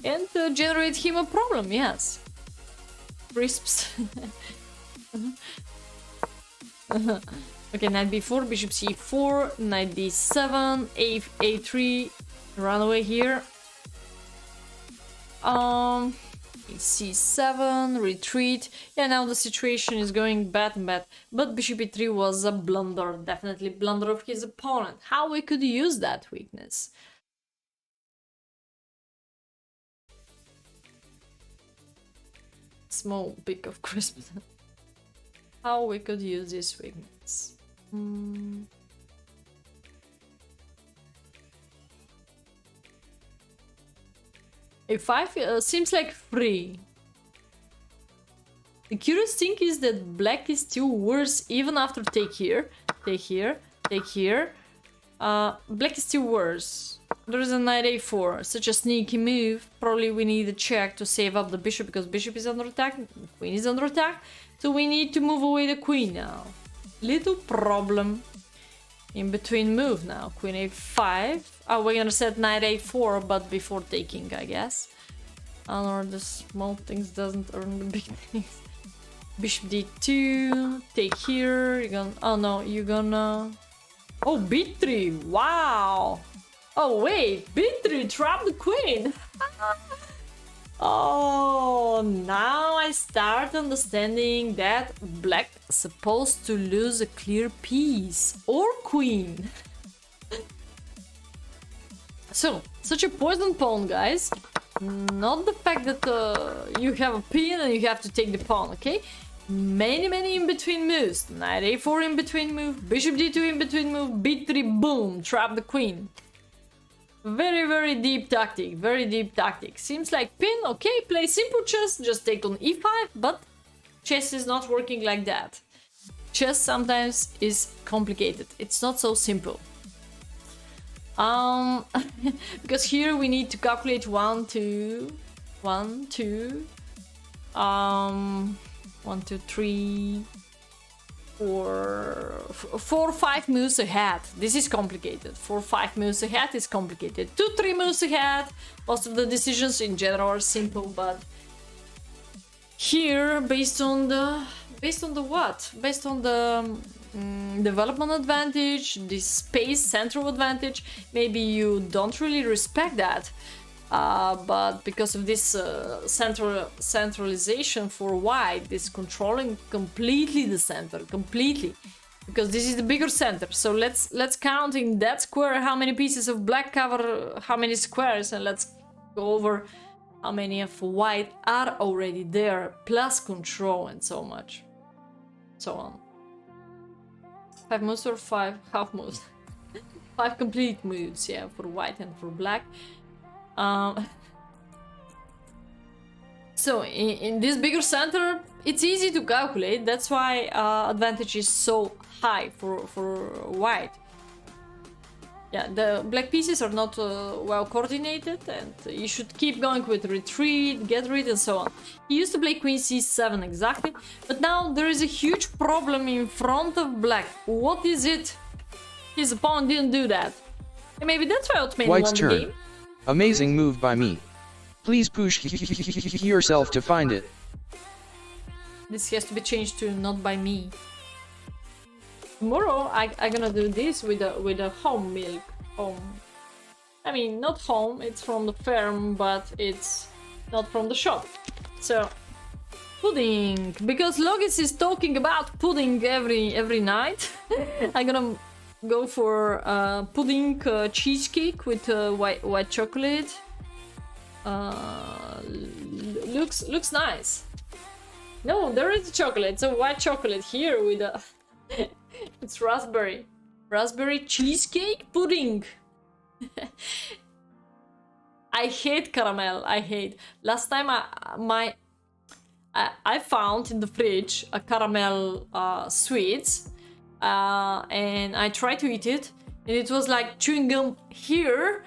and generate him a problem, yes. Crisps. Okay, knight b4, bishop c4, knight d7, a3, run away here. c7, retreat. Yeah, now the situation is going bad and bad. But bishop e3 was a blunder, definitely blunder of his opponent. How we could use that weakness? Small bit of Christmas. How we could use this weakness? A5 seems like free. The curious thing is that black is still worse even after take here, take here, take here. Black is still worse. There is a knight a4, such a sneaky move. Probably we need a check to save up the bishop because bishop is under attack, queen is under attack. So we need to move away the queen now. Little problem. In between move now, queen a5. Oh, we're gonna set knight a4, but before taking, I guess. Or the small things doesn't earn the big things. Bishop d2, take here. You're gonna. Oh no, you're gonna. Oh, b3. Wow. Oh wait, b3 trap the queen. Oh, now I start understanding that black is supposed to lose a clear piece or queen. So, such a poison pawn, guys. Not the fact that you have a pin and you have to take the pawn, okay? Many in between moves. Knight a4 in between move, bishop d2 in between move, b3, boom, trap the queen. Very deep tactic, very deep tactic. Seems like pin, okay, play simple chess, just take on e5, but chess is not working like that. Chess sometimes is complicated, it's not so simple. Because here we need to calculate 1, 2, 1, 2, 1, 2, 3, 4, 5 moves ahead. This is complicated. 4, 5 moves ahead is complicated. 2, 3 moves ahead. Most of the decisions in general are simple, but here, based on the what? Based on the development advantage, the space central advantage, maybe you don't really respect that. But because of this centralization for white, this controlling completely the center, completely, because this is the bigger center. So let's count in that square how many pieces of black cover how many squares, and let's go over how many of white are already there, plus control and so much. So on. 5 moves or 5 half moves? 5 complete moves, yeah, for white and for black. So in this bigger center, it's easy to calculate. That's why advantage is so high for white. Yeah, the black pieces are not well coordinated, and you should keep going with retreat, get rid, and so on. He used to play queen c7 exactly, but now there is a huge problem in front of black. What is it? His opponent didn't do that. And maybe that's why Othmane won the game. Amazing move by me. Please push yourself to find it. This has to be changed to not by me. Tomorrow I'm gonna do this with a home milk. I mean, not home, it's from the farm, but it's not from the shop. So pudding, because Logis is talking about pudding every night. I'm gonna go for pudding cheesecake with white chocolate. Looks nice. No, there is chocolate. It's a white chocolate here with a it's raspberry cheesecake pudding. I hate caramel. I hate. Last time I found in the fridge a caramel sweets, and I tried to eat it, and it was like chewing gum here.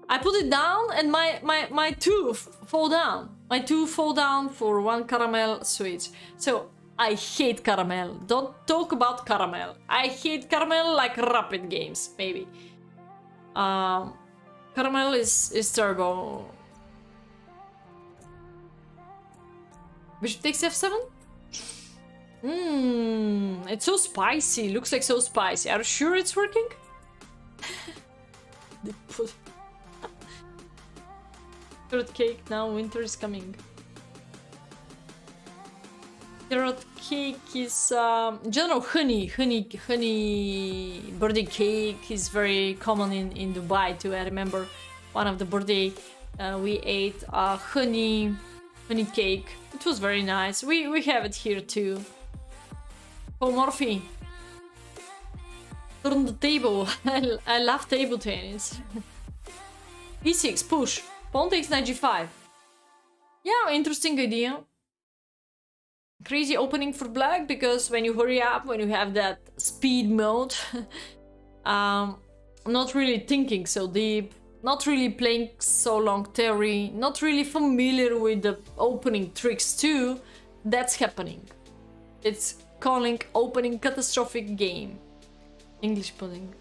I put it down, and my tooth fall down. My tooth fall down for one caramel sweet. So I hate caramel. Don't talk about caramel. I hate caramel like rapid games, maybe. Caramel is terrible. Bishop takes f7? It's so spicy. Looks like so spicy. Are you sure it's working? They put carrot cake now. Winter is coming. Carrot cake is general honey birthday cake is very common in Dubai too. I remember one of the birthday we ate honey cake. It was very nice. We have it here too. Oh, Morphe, turn the table. I love table tennis. e6 push. Pawn takes knight g5. Yeah, interesting idea. Crazy opening for black, because when you hurry up, when you have that speed mode, not really thinking so deep, not really playing so long theory, not really familiar with the opening tricks too, that's happening. It's calling opening catastrophic game. English pudding.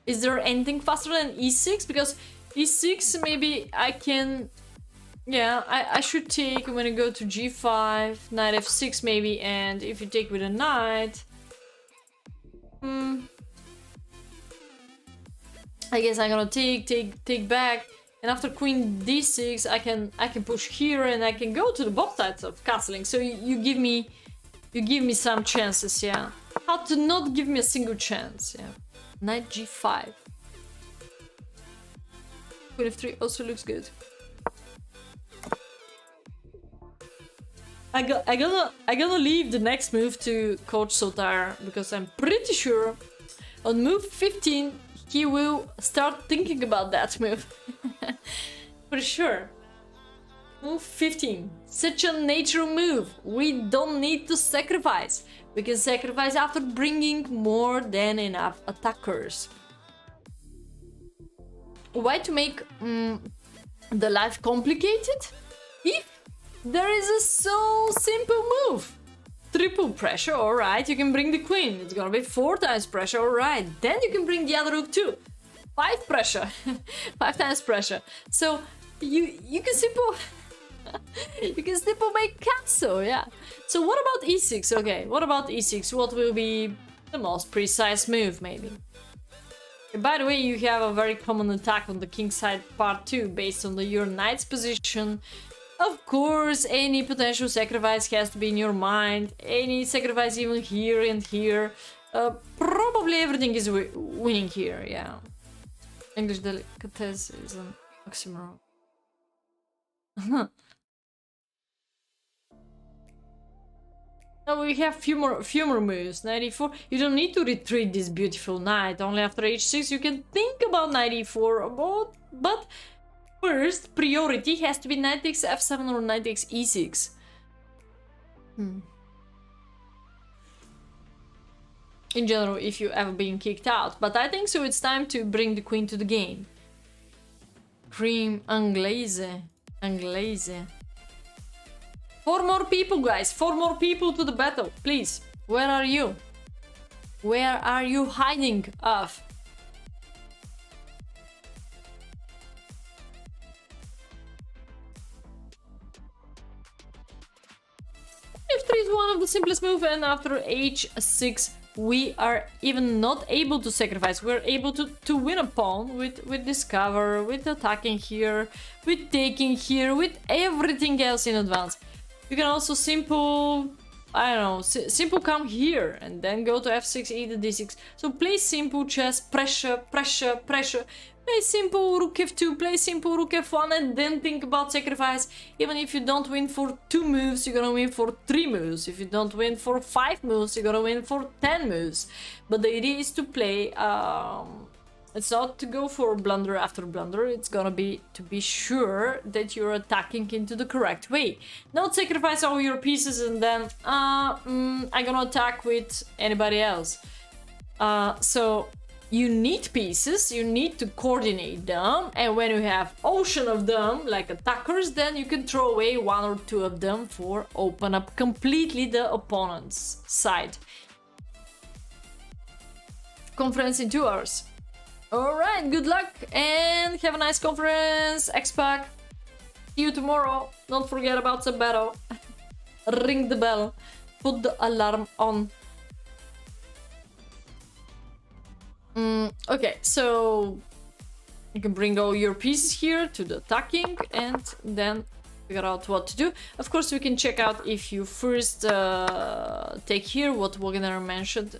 Is there anything faster than e6? Because e6 maybe I can... Yeah, I should take when I go to g5, knight f6 maybe, and if you take with a knight... I guess I'm gonna take back, and after queen d6 I can push here and I can go to the both sides of castling. So you give me some chances, yeah. How to not give me a single chance, yeah. Knight g5. Queen f3 also looks good. I'm gonna leave the next move to Coach Sotar, because I'm pretty sure on move 15 he will start thinking about that move. For sure. Move 15. Such a natural move. We don't need to sacrifice. We can sacrifice after bringing more than enough attackers. Why to make the life complicated? If there is a so simple move. Triple pressure, alright, you can bring the queen. It's gonna be 4 times pressure, alright. Then you can bring the other rook too. 5 pressure. 5 times pressure. So you can simple you can simple make castle, yeah. So what about e6? Okay, what about e6? What will be the most precise move, maybe? And by the way, you have a very common attack on the king side part too, based on your knight's position. Of course, any potential sacrifice has to be in your mind. Any sacrifice even here and here. Probably everything is winning here, yeah. English delicatesse is an oxymoron. Now we have few more moves. 94. You don't need to retreat this beautiful knight. Only after h6 you can think about 94. But first priority has to be knight takes f7 or knight takes e6. In general, if you ever been kicked out. But I think so it's time to bring the queen to the game. Cream anglaise. Anglaise. 4 more people, guys. 4 more people to the battle, please. Where are you? Where are you hiding off? F3 is one of the simplest moves, and after h6 we are even not able to sacrifice. We're able to win a pawn with discover, with attacking here, with taking here, with everything else in advance. You can also simple, I don't know, simple come here and then go to f6, e to d6. So play simple chess, pressure, pressure, pressure. Play simple rook f2, play simple rook f1 and then think about sacrifice. Even if you don't win for 2 moves, you're gonna win for 3 moves. If you don't win for 5 moves, you're gonna win for 10 moves. But the idea is to play, it's not to go for blunder after blunder, it's gonna be to be sure that you're attacking into the correct way. Don't sacrifice all your pieces and then, I'm gonna attack with anybody else. So you need pieces, you need to coordinate them, and when you have ocean of them, like attackers, then you can throw away 1 or 2 of them for open up completely the opponent's side. Conference in 2 hours. Alright, good luck and have a nice conference, X-Pac. See you tomorrow. Don't forget about the battle. Ring the bell. Put the alarm on. Okay, so you can bring all your pieces here to the attacking and then figure out what to do. Of course, we can check out if you first take here what Wagner mentioned.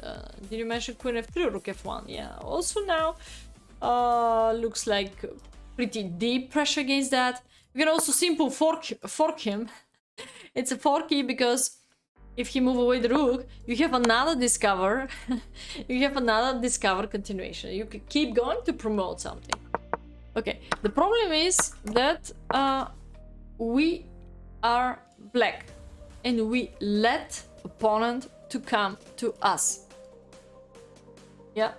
Did you mention Queen f3 or Rook f1? Yeah, also now looks like pretty deep pressure against that. You can also simple fork him. It's a forky because if he move away the rook, you have another discover. You have another discover continuation. You can keep going to promote something. Okay, the problem is that we are black and we let opponent to come to us. Yeah.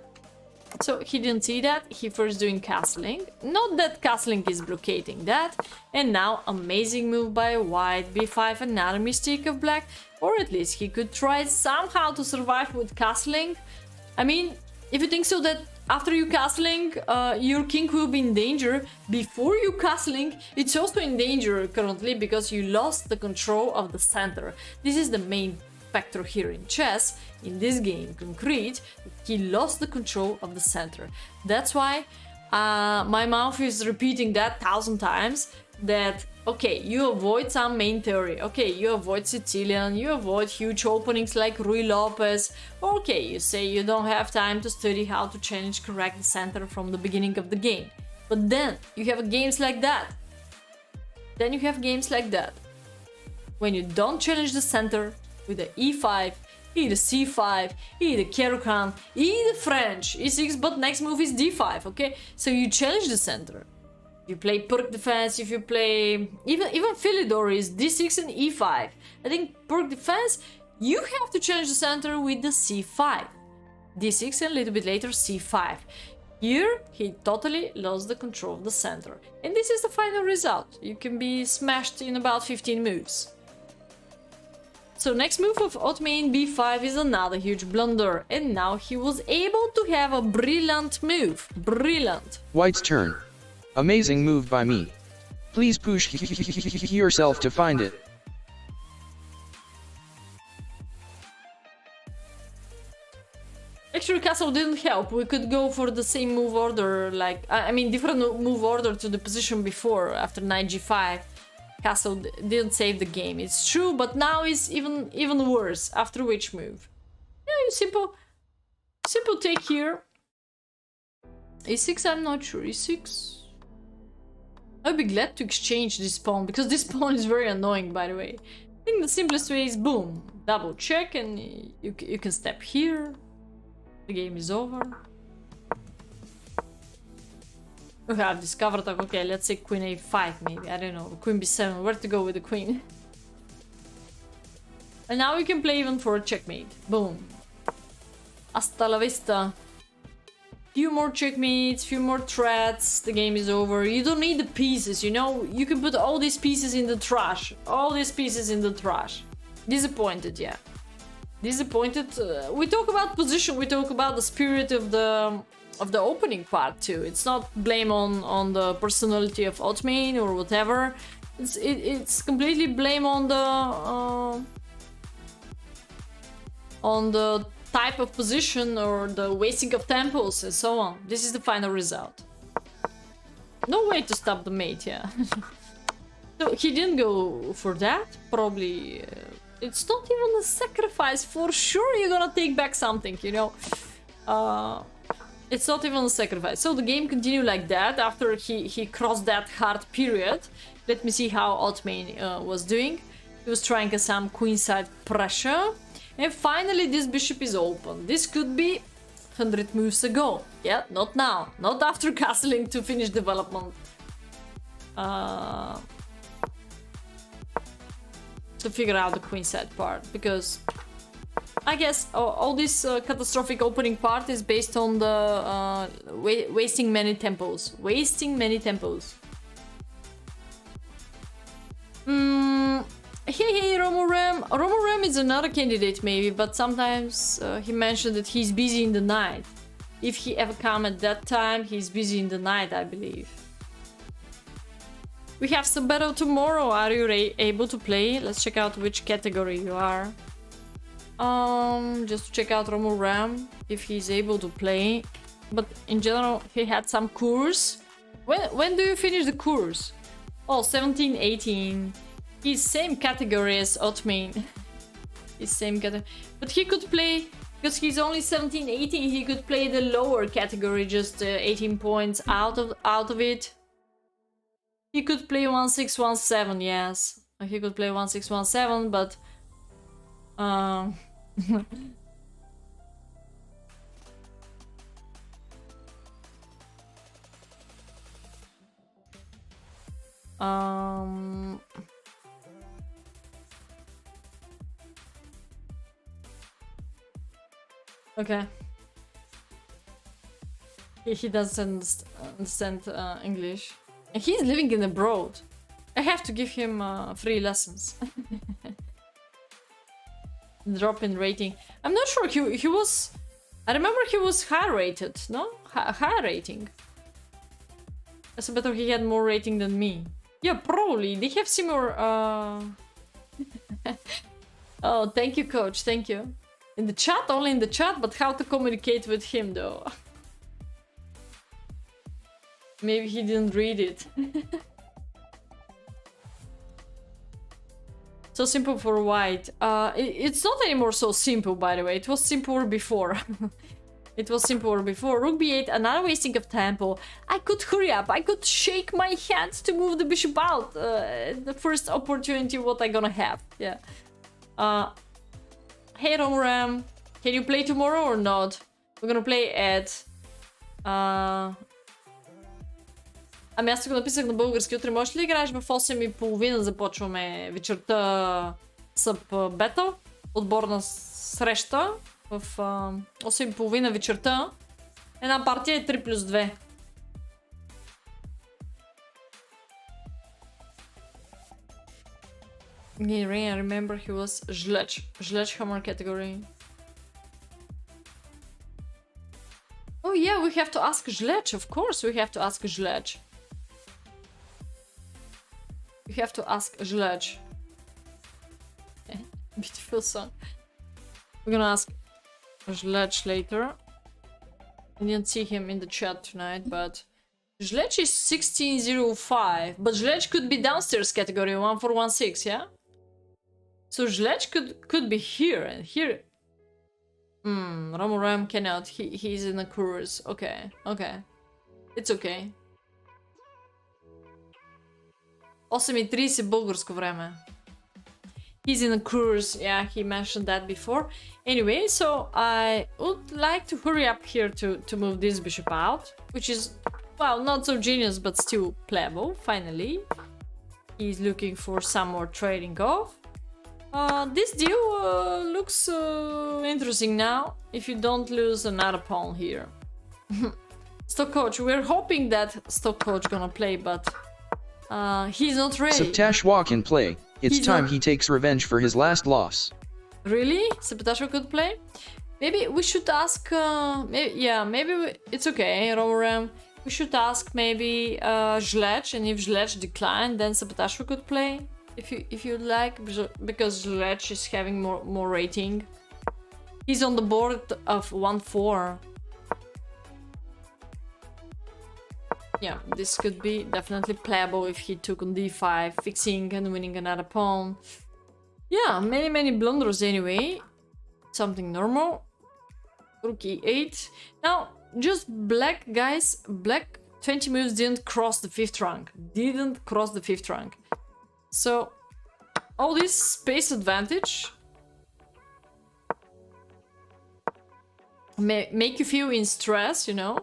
So he didn't see that, he first doing castling. Not that castling is blockading that. And now amazing move by white, b5, another mistake of black. Or at least he could try somehow to survive with castling. I mean, if you think so that after you castling, your king will be in danger, before you castling, it's also in danger currently because you lost the control of the center. This is the main factor here in chess, in this game concrete, he lost the control of the center. That's why my mouth is repeating that 1,000 times, that okay, you avoid some main theory, okay, you avoid Sicilian, you avoid huge openings like Rui Lopez, okay, you say you don't have time to study how to challenge correct the center from the beginning of the game. But then you have games like that. Then you have games like that. When you don't challenge the center with the e5, e the c5, e the Keroukan, e the French, e6, but next move is d5, okay? So you challenge the center. You play Perk defense, if you play even Philidor is d6 and e5. I think Perk defense, you have to challenge the center with the c5. d6 and a little bit later c5. Here he totally lost the control of the center. And this is the final result. You can be smashed in about 15 moves. So next move of Othmane b5 is another huge blunder, and now he was able to have a brilliant move. Brilliant. White's turn. Amazing move by me. Please push yourself to find it. Actually, castle didn't help. We could go for the same move order, like, I mean, different move order to the position before, after knight g5. Castle didn't save the game, it's true, but now it's even worse. After which move? Yeah, you simple take here. E6, I'm not sure. E6. I'd be glad to exchange this pawn, because this pawn is very annoying, by the way. I think the simplest way is boom, double check, and you can step here. The game is over. Okay, I've discovered, okay, let's say queen a5 maybe, I don't know, queen b7, where to go with the queen? And now we can play even for a checkmate. Boom. Hasta la vista. Few more checkmates, few more threats, the game is over. You don't need the pieces, you know? You can put all these pieces in the trash. All these pieces in the trash. Disappointed, yeah. Disappointed. We talk about position, we talk about the spirit of the opening part too. It's not blame on the personality of Othmane or whatever. It's completely blame on the type of position or the wasting of tempos and so on. This is the final result. No way to stop the mate, yeah. So he didn't go for that. Probably it's not even a sacrifice. For sure you're gonna take back something, you know. It's not even a sacrifice. So the game continued like that after he crossed that hard period. Let me see how Othmane was doing. He was trying some queenside pressure. And finally this bishop is open. This could be 100 moves ago. Yeah, not now. Not after castling to finish development. To figure out the queenside part. Because I guess all this catastrophic opening part is based on the wasting many tempos. Wasting many tempos. Hey, Romoram. Romoram is another candidate maybe, but sometimes he mentioned that he's busy in the night. If he ever come at that time, he's busy in the night, I believe. We have some battle tomorrow. Are you able to play? Let's check out which category you are. Just to check out Romoram, if he's able to play. But in general, he had some course. When do you finish the course? Oh, 17, 18. He's same category as Othmane. He's same category. But he could play, because he's only 17, 18, he could play the lower category, just 18 points out of it. He could play 1617, yes. He could play 1617, but okay. He doesn't understand English. And he's living in abroad. I have to give him free lessons. Drop in rating. I'm not sure. He was... I remember he was high rated, no? High rating. That's better he had more rating than me. Yeah, probably. They have similar... Oh, thank you, coach. Thank you. In the chat, only in the chat, but how to communicate with him, though? Maybe he didn't read it. So simple for white. It's not anymore so simple, by the way. It was simpler before. It was simpler before. Rook b8, another wasting of tempo. I could hurry up. I could shake my hands to move the bishop out. The first opportunity, what I gonna have. Yeah. Hey, Romoram. Can you play tomorrow or not? We're gonna play at... Ами аз го написах на български. Утре можеш ли играеш в 8:30? Започваме вечерта Съб Бетъл. Отборна среща в 8:30 вечерта. Една партия е 3+2. I remember he was Žleč hammer category. Oh yeah, we have to ask Žleč. Of course we have to ask Žleč. We have to ask Žleč. Beautiful song. We're gonna ask Žleč later. I didn't see him in the chat tonight, but Žleč is 1605. But Žleč could be downstairs category 1416, yeah? So Žleč could be here and here. Romoram cannot. He's in a course. Okay, okay. It's okay. 8:30 българско време. He's in a cruise. Yeah, he mentioned that before. Anyway, so I would like to hurry up here to move this bishop out, which is, well, not so genius, but still playable, finally. He's looking for some more trading off. This deal looks interesting now, if you don't lose another pawn here. Stock coach, we're hoping that stock coach gonna play, but he's not ready. Septashwa can play. It's He's time not- he takes revenge for his last loss. Really? Septashwa could play? Maybe we should ask, it's okay, Roram. We should ask maybe Zlech, and if Zlech declined, then Septashwa could play. If you'd like, because Zlech is having more rating. He's on the board of 1-4. Yeah, this could be definitely playable if he took on d5, fixing and winning another pawn. Yeah, many blunders anyway. Something normal. Rook e8. Now, just black, guys. Black 20 moves didn't cross the 5th rank. Didn't cross the 5th rank. So, all this space advantage make you feel in stress, you know?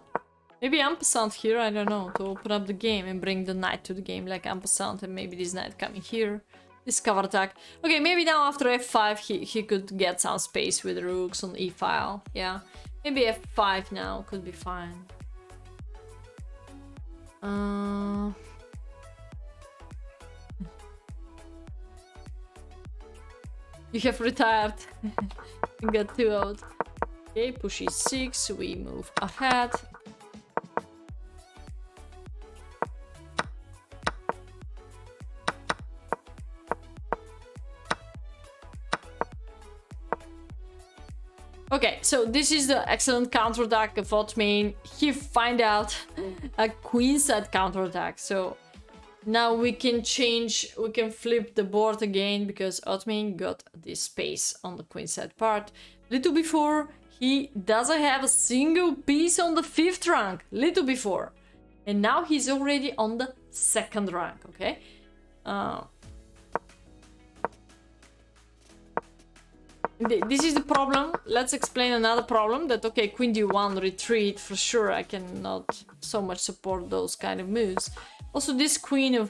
Maybe ampersand here, I don't know, to open up the game and bring the knight to the game, like ampersand, and maybe this knight coming here. This cover attack. Okay, maybe now after f5 he could get some space with the rooks on e-file. Yeah, maybe f5 now could be fine. You have retired. You got 2 out. Okay, push e6, we move ahead. Okay, so this is the excellent counterattack of Othmane. He find out a queenside counterattack. So now we can change, we can flip the board again because Othmane got this space on the queenside part. Little before, he doesn't have a single piece on the 5th rank. Little before. And now he's already on the 2nd rank, okay? This is the problem. Let's explain another problem that, okay, queen d1 retreat, for sure I cannot so much support those kind of moves. Also, this queen of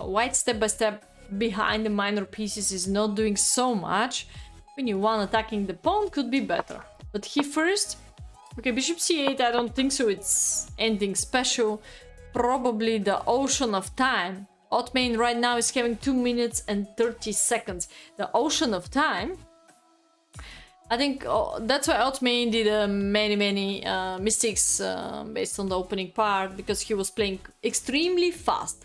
white step by step behind the minor pieces is not doing so much. Queen e1 attacking the pawn could be better. But he first, okay, bishop c8, I don't think so it's anything special. Probably the ocean of time. Othmane right now is having 2 minutes and 30 seconds. The ocean of time. I think that's why Othmane did many mistakes based on the opening part, because he was playing extremely fast.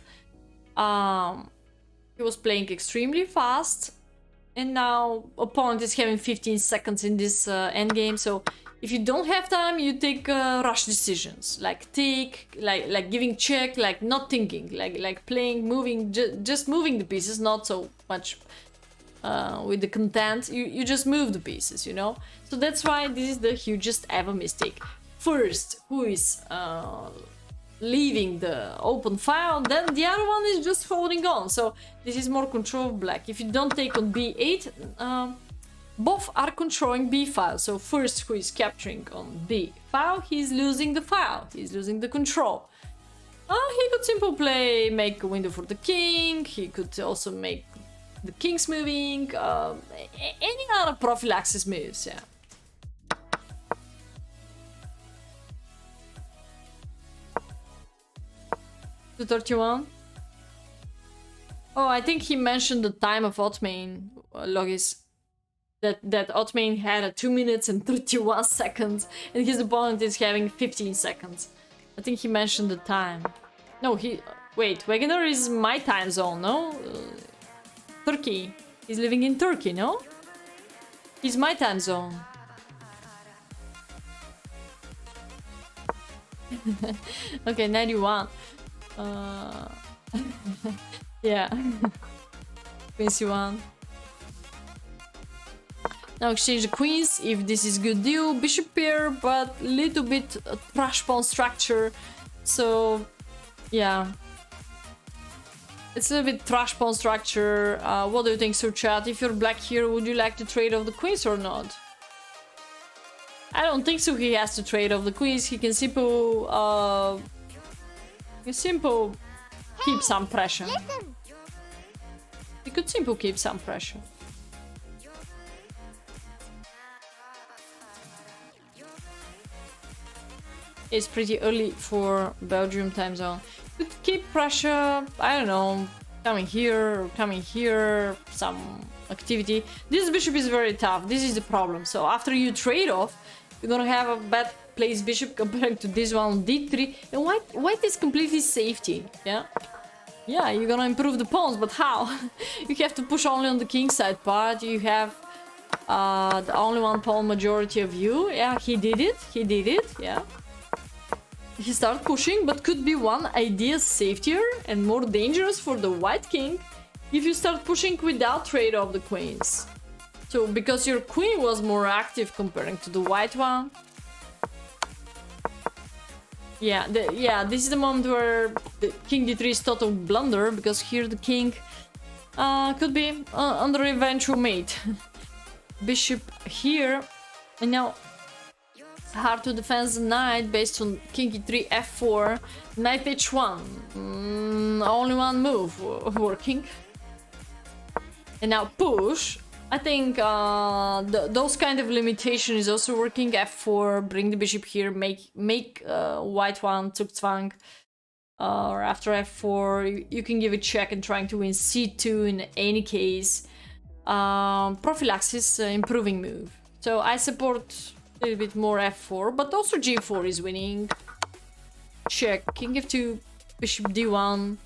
And now opponent is having 15 seconds in this endgame. So if you don't have time, you take rush decisions, like take, like giving check, like not thinking, like playing, moving, just moving the pieces, not so much. With the content, you just move the pieces, you know? So that's why this is the hugest ever mistake. First, who is leaving the open file, then the other one is just holding on. So this is more control of black. If you don't take on b8, both are controlling b file. So first, who is capturing on b file, he's losing the file, he's losing the control. He could simply play, make a window for the king, he could also make the king's moving, any other prophylaxis moves, yeah. To 31. Oh, I think he mentioned the time of Othmane, Logis. That Othmane had a 2 minutes and 31 seconds, and his opponent is having 15 seconds. I think he mentioned the time. No, wait, Wegener is my time zone, no? Turkey. He's living in Turkey, no? He's my time zone. Okay, 91. Yeah. Queen c1. Now exchange the queens, if this is good deal. Bishop pair, but little bit trash pawn structure. So, yeah. It's a little bit trash pawn structure. What do you think, Sir Chat? If you're black here, would you like to trade off the queens or not? I don't think so. He has to trade off the queens. He can simple keep some pressure. He could simple keep some pressure. It's pretty early for Belgium time zone. Could keep pressure, I don't know, coming here, some activity. This bishop is very tough. This is the problem. So after you trade off, you're gonna have a bad placed bishop compared to this one, d3. And white is completely safety, yeah? Yeah, you're gonna improve the pawns, but how? You have to push only on the king side part. You have the only one pawn majority of you. Yeah, he did it, yeah. He started pushing, but could be one idea safer and more dangerous for the white king if you start pushing without trade of the queens. So, because your queen was more active comparing to the white one. Yeah, this is the moment where the king d3 is total blunder, because here the king could be under eventual mate. Bishop here, and now it's hard to defend the knight based on king e3, f4, knight h1. Only one move working. And now push. I think those kind of limitation is also working. f4, bring the bishop here, make white one Zugzwang. Or after f4, you can give a check and trying to win c2 in any case. Prophylaxis, improving move. So I support a little bit more f4, but also g4 is winning. Check, king f2, bishop d1.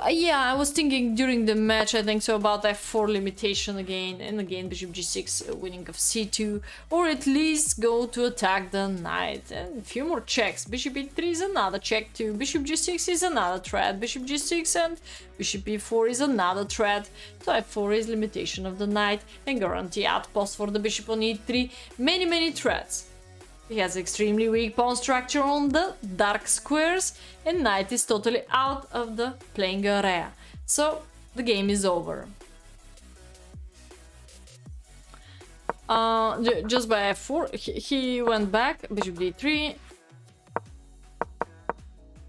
Yeah, I was thinking during the match, I think so, about f4 limitation again, and again bishop g6, winning of c2, or at least go to attack the knight. And a few more checks. Bishop e3 is another check too, bishop g6 is another threat, bishop g6 and bishop e4 is another threat. So f4 is limitation of the knight and guarantee outpost for the bishop on e3. Many threats. He has extremely weak pawn structure on the dark squares, and knight is totally out of the playing area. So the game is over. Just by f4, he went back, bishop d3.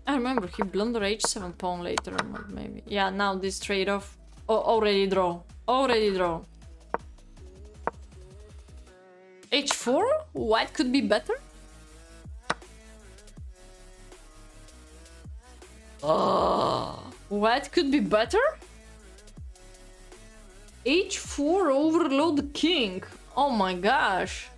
I remember he blundered h7 pawn later, maybe. Yeah, now this trade-off. Oh, already draw. h4? White could be better? White could be better? h4, overload the king. Oh my gosh.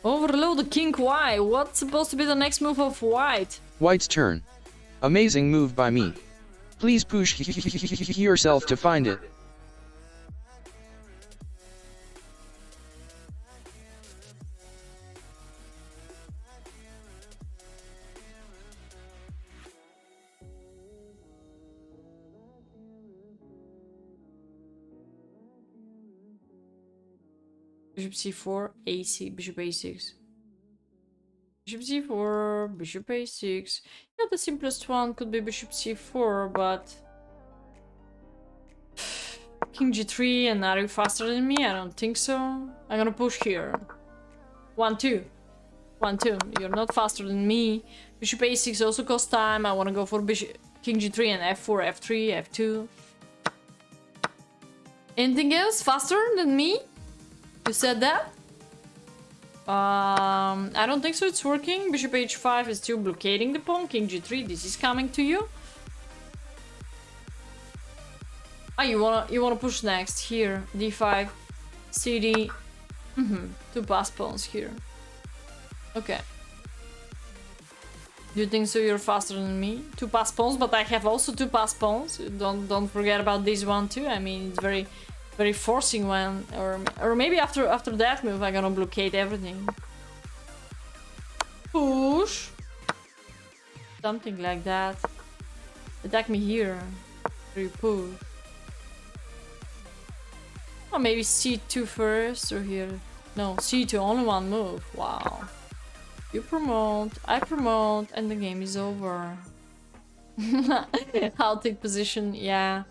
Overload the king, why? What's supposed to be the next move of white? White's turn. Amazing move by me. Please push yourself to find it. Bishop c4, ac, bishop a6. Bishop c4, bishop a6. Yeah, the simplest one could be bishop c4, but... King g3, and are you faster than me? I don't think so. I'm gonna push here. 1-2. 1-2. You're not faster than me. Bishop a6 also costs time. I wanna go for bishop king g3 and f4, f3, f2. Anything else faster than me? You said that? I don't think so, it's working. Bishop h5 is still blockading the pawn. King g3, this is coming to you. Ah, you wanna push next here. d5, cd. Two pass pawns here. Okay. Do you think so? You're faster than me? Two pass pawns, but I have also two pass pawns. Don't forget about this one too. I mean, it's very forcing one, or maybe after that move I'm gonna blockade everything. Push. Something like that. Attack me here. Push. Or maybe c2 first, or here. No, c2, only one move. Wow. You promote, I promote, and the game is over. I'll take position, yeah.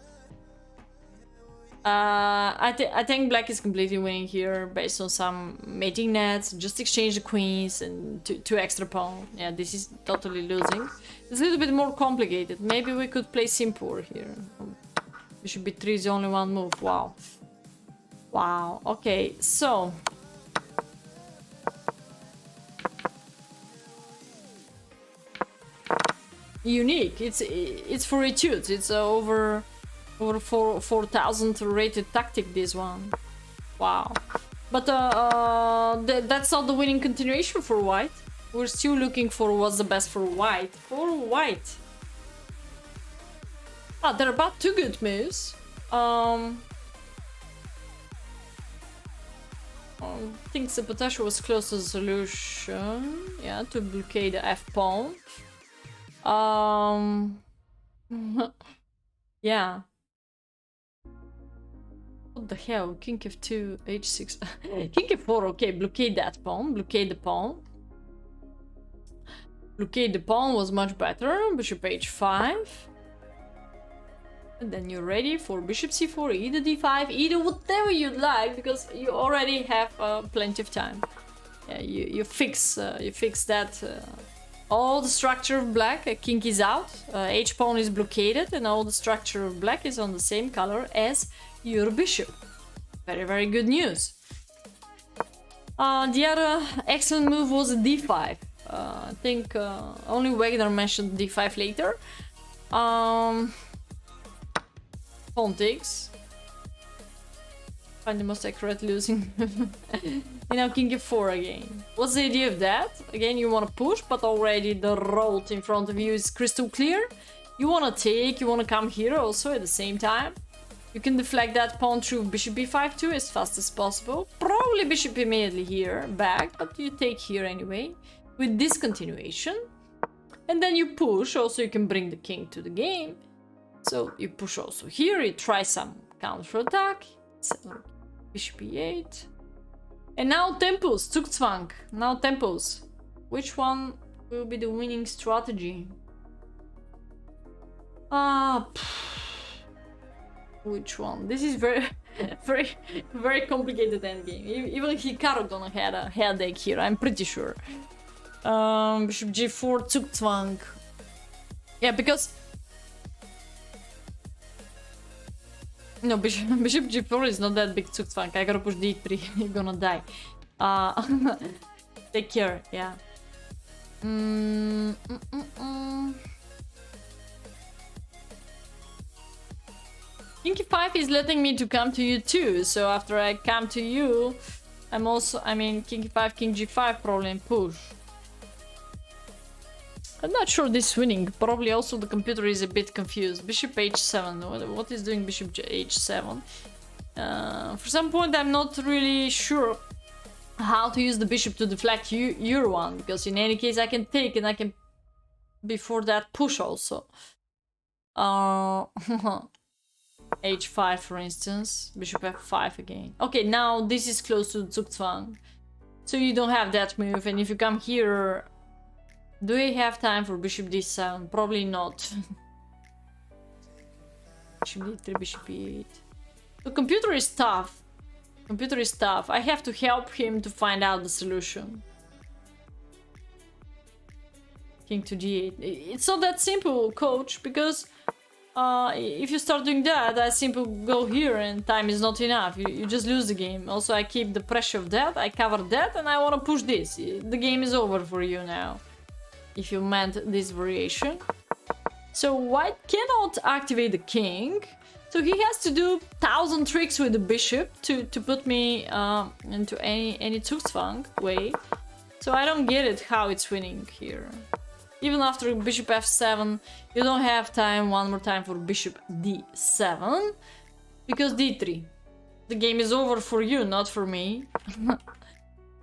I think black is completely winning here based on some mating nets. Just exchange the queens and two extra pawn. Yeah, this is totally losing. It's a little bit more complicated. Maybe we could play simpler here. Bishop b3 is only one move. Wow. Wow. Okay, so unique. It's for etudes. It's over 4,000 rated tactic. This one. Wow. But that's not the winning continuation for white. We're still looking for what's the best for white. For white. Ah, there are about two good moves. I think the potential was close to the solution. Yeah, to blockade the F pawn. Yeah. What the hell? King f2, h6. King f4, okay, blockade that pawn. Blockade the pawn. Blockade the pawn was much better. Bishop h5. And then you're ready for bishop c4, either d5, either whatever you'd like, because you already have plenty of time. Yeah, you fix that. All the structure of black, king is out, h pawn is blockaded, and all the structure of black is on the same color as your bishop. Very, very good news. The other excellent move was a d5. I think only Wagner mentioned d5 later. Pawn takes. Find the most accurate losing. You know, king f4 again. What's the idea of that? Again, you want to push, but already the road in front of you is crystal clear. You want to take, you want to come here also at the same time. You can deflect that pawn through bishop b5 too as fast as possible. Probably bishop immediately here, back, but you take here anyway. With this continuation. And then you push, also you can bring the king to the game. So you push also here, you try some counter-attack. Bishop e8. And now tempos, Zugzwang. Now tempos. Which one will be the winning strategy? Which one? This is very, very complicated endgame. Even Hikaru gonna had a headache here, I'm pretty sure. Bishop g4, Zugzwang. Yeah, because... No, bishop g4 is not that big Zugzwang. I gotta push d3, you're gonna die. Take care, yeah. King e5 is letting me to come to you too, so after I come to you, I'm also, I mean, king e5, king g5 probably in push. I'm not sure this is winning. Probably also the computer is a bit confused. Bishop h7. What is doing bishop h7? For some point I'm not really sure how to use the bishop to deflect your one. Because in any case I can take and I can before that push also. h5 for instance. Bishop f5 again. Okay, now this is close to Zugzwang. So you don't have that move, and if you come here... Do we have time for bishop d7? Probably not. Bishop d3, bishop e8. The computer is tough. Computer is tough. I have to help him to find out the solution. King to d8. It's not that simple, coach, because if you start doing that, I simply go here and time is not enough. You just lose the game. Also, I keep the pressure of that, I cover that, and I want to push this. The game is over for you now. If you meant this variation. So white cannot activate the king. So he has to do 1,000 tricks with the bishop to put me into any Zugzwang way. So I don't get it how it's winning here. Even after bishop f7, you don't have time one more time for bishop d7. Because d3. The game is over for you, not for me.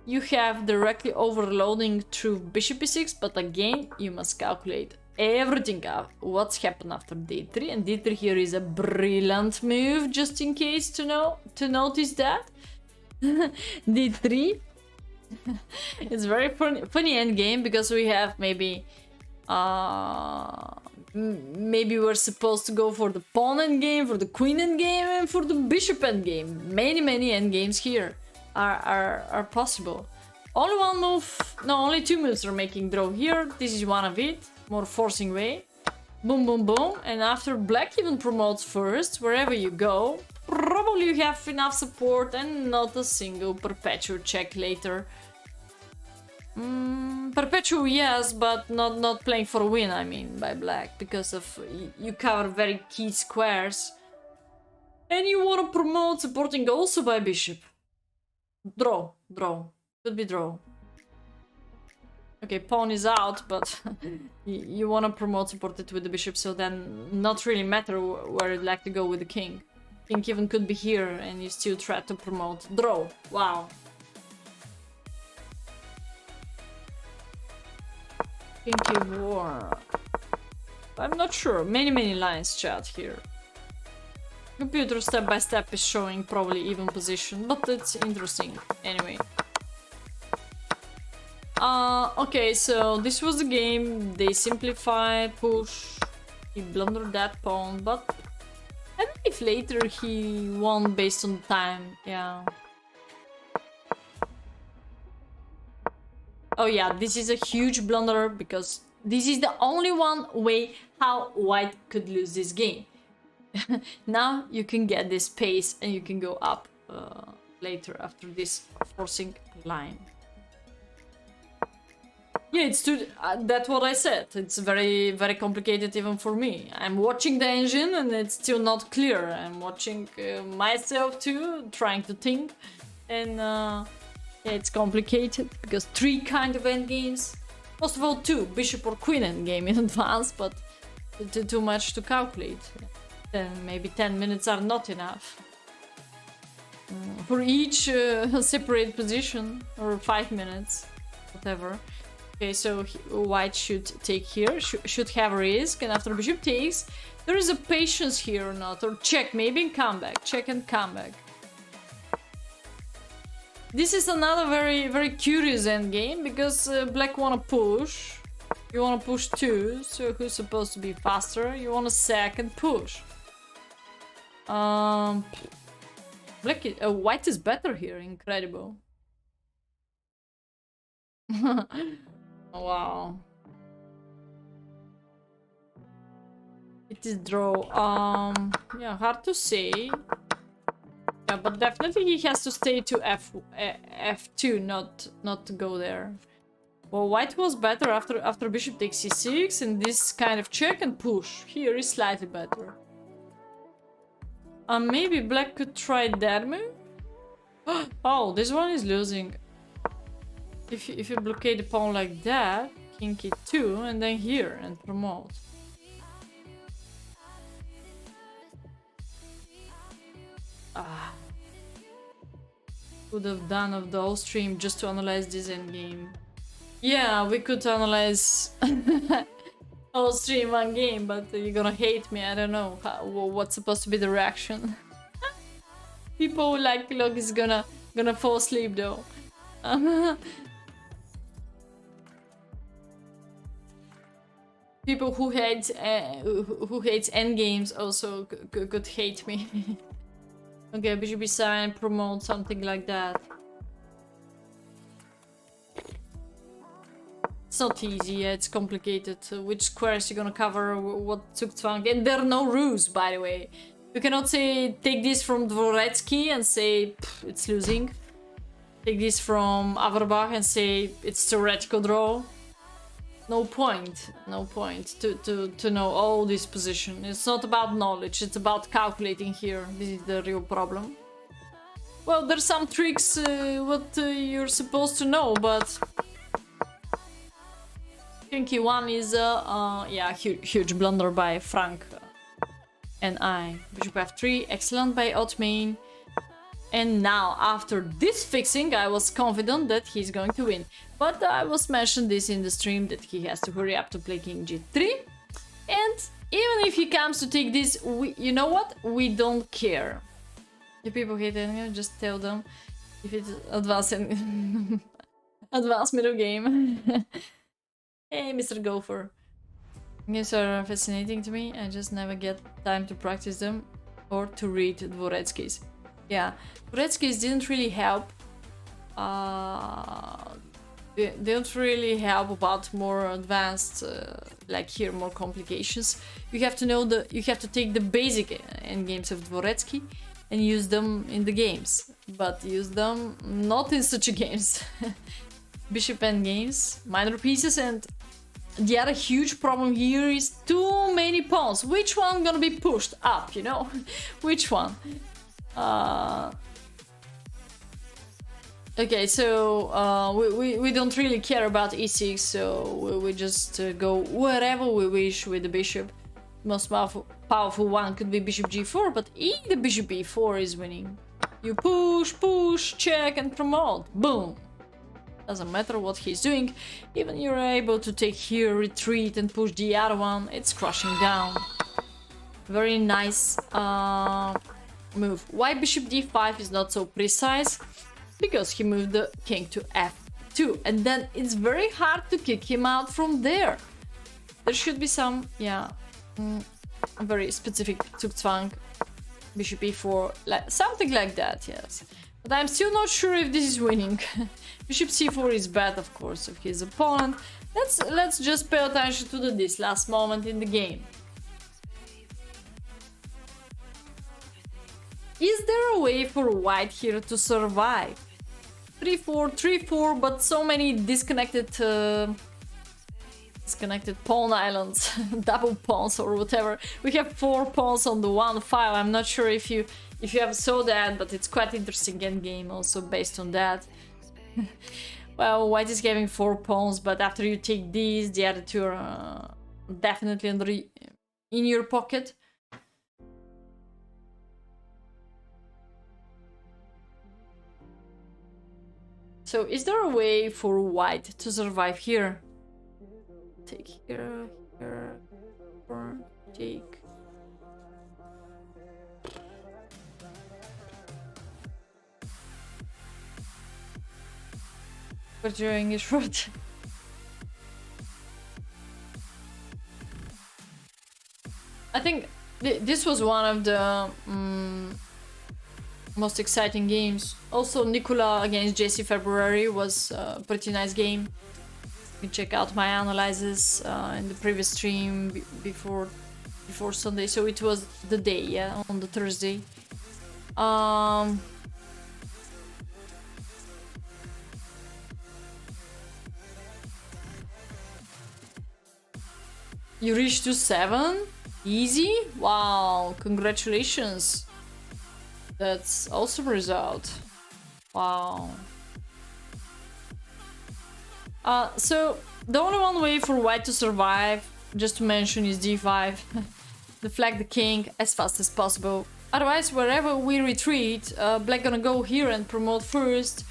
You have directly overloading through bishop e6, but again, you must calculate everything out. What's happened after d3, and d3 here is a brilliant move, just in case to notice that. d3, It's very funny endgame because we have maybe maybe we're supposed to go for the pawn endgame, for the queen endgame, and for the bishop endgame. Many endgames here are possible. Only one move, no, only two moves are making draw here. This is one of it, more forcing way. Boom, boom, boom. And after black even promotes first, wherever you go, probably you have enough support and not a single perpetual check later. Perpetual, yes, but not playing for a win, I mean, by black, because of you cover very key squares. And you want to promote supporting also by bishop. Draw. Could be draw. Okay, pawn is out, but you want to promote supported with the bishop, so then not really matter where you'd like to go with the king. King even could be here, and you still try to promote. Draw. Wow. Kinky war. I'm not sure. Many lines chat here. Computer step by step is showing probably even position, but it's interesting anyway. Okay, so this was the game. They simplify, push. He blundered that pawn, but I believe later he won based on time. Yeah. Oh yeah, this is a huge blunder because this is the only one way how white could lose this game. Now you can get this pace and you can go up later after this forcing line. Yeah, it's too. That's what I said. It's very complicated even for me. I'm watching the engine and it's still not clear. I'm watching myself too, trying to think, and yeah, it's complicated because three kind of endgames. Most of all, two bishop or queen endgame in advance, but too much to calculate. Then maybe 10 minutes are not enough for each separate position, or 5 minutes, whatever. Okay, so white should take here, should have a risk, and after bishop takes, there is a patience here or not, or check, maybe and come back, check and come back. This is another very curious endgame, because black wanna push, you wanna push too, so who's supposed to be faster? You wanna sack and push. White is better here, incredible. Wow. It is draw. Yeah, hard to say. Yeah, but definitely he has to stay to f2, not to go there. Well, white was better after bishop takes c6, and this kind of check and push here is slightly better. Maybe black could try that move. Oh, this one is losing. If you blockade the pawn like that, king e2, and then here and promote. Could have done of the whole stream just to analyze this endgame. Yeah, we could analyze whole stream one game, but you're gonna hate me. I don't know what's supposed to be the reaction. People like Log is gonna fall asleep though. People who hates endgames also could hate me. Okay, bishop e7, promote something like that. It's not easy, yeah, it's complicated. Which squares you're gonna cover, what Zugzwang, and there are no rules, by the way. You cannot say take this from Dvoretsky and say it's losing. Take this from Averbach and say it's theoretical draw. No point to know all this position. It's not about knowledge, it's about calculating here. This is the real problem. Well, there's some tricks what you're supposed to know, but Kinky one is yeah, huge blunder by Frank and I. Bishop f3, excellent by Othmane. And now, after this fixing, I was confident that he's going to win. But I was mentioned this in the stream that he has to hurry up to play king g3. And even if he comes to take this, you know what? We don't care. If people hate it, just tell them if it's advancing. Advanced middle game. Hey, Mr. Gopher. Games are fascinating to me. I just never get time to practice them or to read Dvoretsky's. Yeah, Dvoretsky's didn't really help. They don't really help about more advanced, like here, more complications. You have to know you have to take the basic endgames of Dvoretsky and use them in the games, but use them not in such games. Bishop endgames, minor pieces, and the other huge problem here is too many pawns. Which one gonna be pushed up, you know? Which one? Okay, so we don't really care about e6, so we just go wherever we wish with the bishop. Most powerful one could be bishop g4, but the bishop e4 is winning. You push, check, and promote. Boom! Doesn't matter what he's doing. Even you're able to take here, retreat, and push the other one. It's crushing down. Very nice move. Why bishop d5 is not so precise? Because he moved the king to f2, and then it's very hard to kick him out from there. There should be some, yeah, very specific Zugzwang, bishop e4, like, something like that, yes. But I'm still not sure if this is winning. Bishop c4 is bad, of course, of his opponent. Let's just pay attention to this last moment in the game. Is there a way for white here to survive? 3-4, 3-4, but so many disconnected pawn islands, double pawns or whatever. We have 4 pawns on the one file. I'm not sure if you have saw that, but it's quite interesting endgame also based on that. Well, white is having 4 pawns, but after you take these, the other 2 are definitely in your pocket. So is there a way for white to survive here? Take here, or take. What's your English word? I think this was one of the most exciting games. Also, Nicola against JC February was a pretty nice game. You can check out my analysis in the previous stream before Sunday. So it was the day, yeah, on the Thursday. You reached to 7? Easy? Wow, congratulations. That's awesome result. Wow. So the only one way for white to survive, just to mention, is d5. Deflect the king as fast as possible. Otherwise, wherever we retreat, black gonna go here and promote first,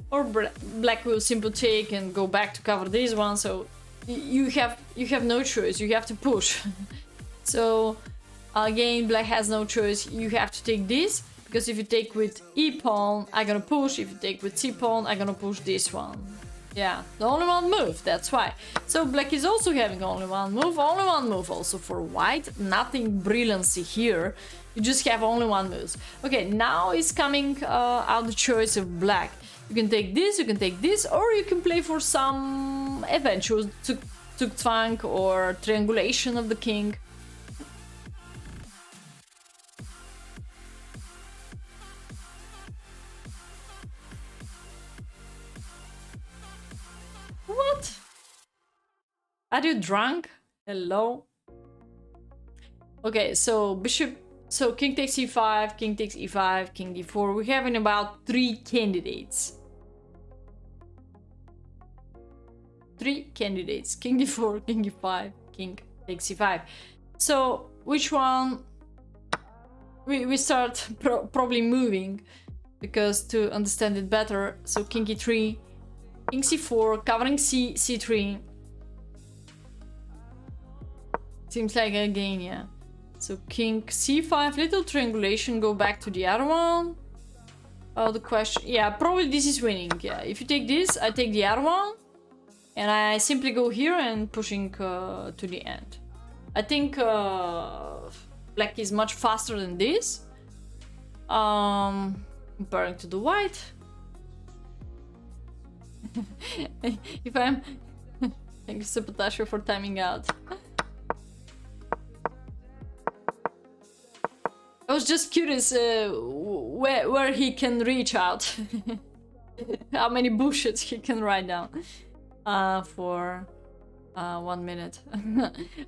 or black will simply take and go back to cover this one. So you have no choice. You have to push. So again, black has no choice. You have to take this. Because if you take with e pawn, I'm gonna push. If you take with c pawn, I'm gonna push this one. Yeah, the only one move, that's why. So black is also having only one move also for white. Nothing brilliancy here. You just have only one move. Okay, now is coming out the choice of black. You can take this, or you can play for some eventual Zugzwang or triangulation of the king. What? Are you drunk? Hello? Okay, so bishop, so king takes e5, king takes e5, king d4. We're having about 3 candidates. 3 candidates. King d4, king d5, king takes e5. So which one we start probably moving, because to understand it better. So king e3, king c4, covering c3. Seems like again, yeah. So king c5, little triangulation, go back to the other one. Oh, the question. Yeah, probably this is winning. Yeah, if you take this, I take the other one. And I simply go here and pushing to the end. I think black is much faster than this. Comparing to the white. If I'm... Thank you, Sabotage, for timing out. I was just curious where he can reach out. How many bushes he can write down for 1 minute.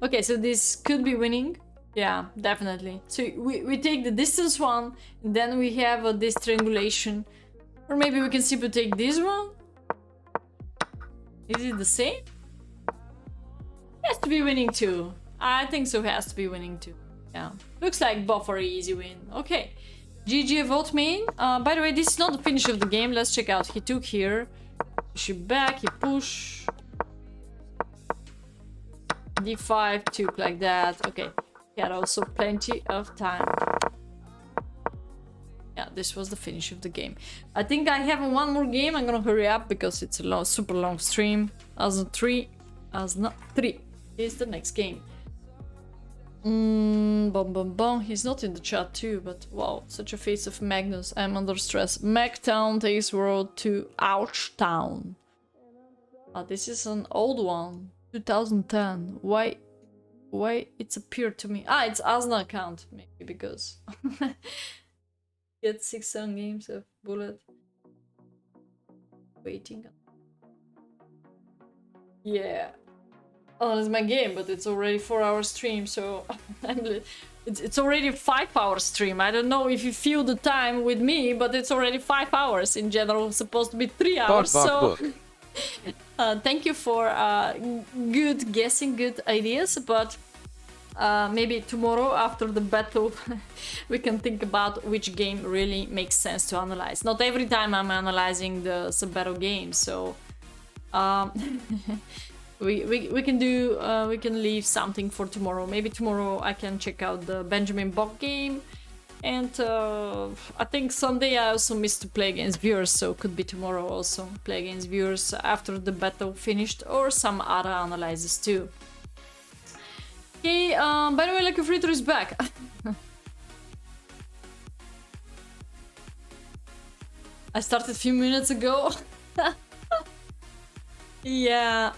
Okay, so this could be winning. Yeah, definitely. So we take the distance one, and then we have this triangulation. Or maybe we can simply take this one. Is it the same? It has to be winning too. I think so, has to be winning too. Yeah. Looks like buffer easy win. Okay. GG Othmane. By the way, this is not the finish of the game. Let's check out. He took here. Push it back. He push. D5 took like that. Okay. He had also plenty of time. Yeah, this was the finish of the game. I think I have one more game. I'm gonna hurry up because it's a long, super long stream. Azna 3. Azna 3 is the next game. He's not in the chat too, but wow, such a face of Magnus. I'm under stress. Mactown takes world to Ouchtown. This is an old one. 2010. Why it's appeared to me? It's Azna account, maybe because get 6-7 games of bullet. Waiting. Yeah. Oh, it's my game, but it's already 4-hour stream, so it's already 5-hour stream. I don't know if you feel the time with me, but it's already 5 hours. In general, it's supposed to be 3 hours. So thank you for good guessing, good ideas, but maybe tomorrow after the battle we can think about which game really makes sense to analyze. Not every time I'm analyzing the sub-battle game, so we can do we can leave something for tomorrow. Maybe tomorrow I can check out the Benjamin Bock game, and I think Sunday I also missed to play against viewers, so could be tomorrow also play against viewers after the battle finished, or some other analyses too. Okay, by the way, Lucky Fritter is back. I started a few minutes ago. Yeah,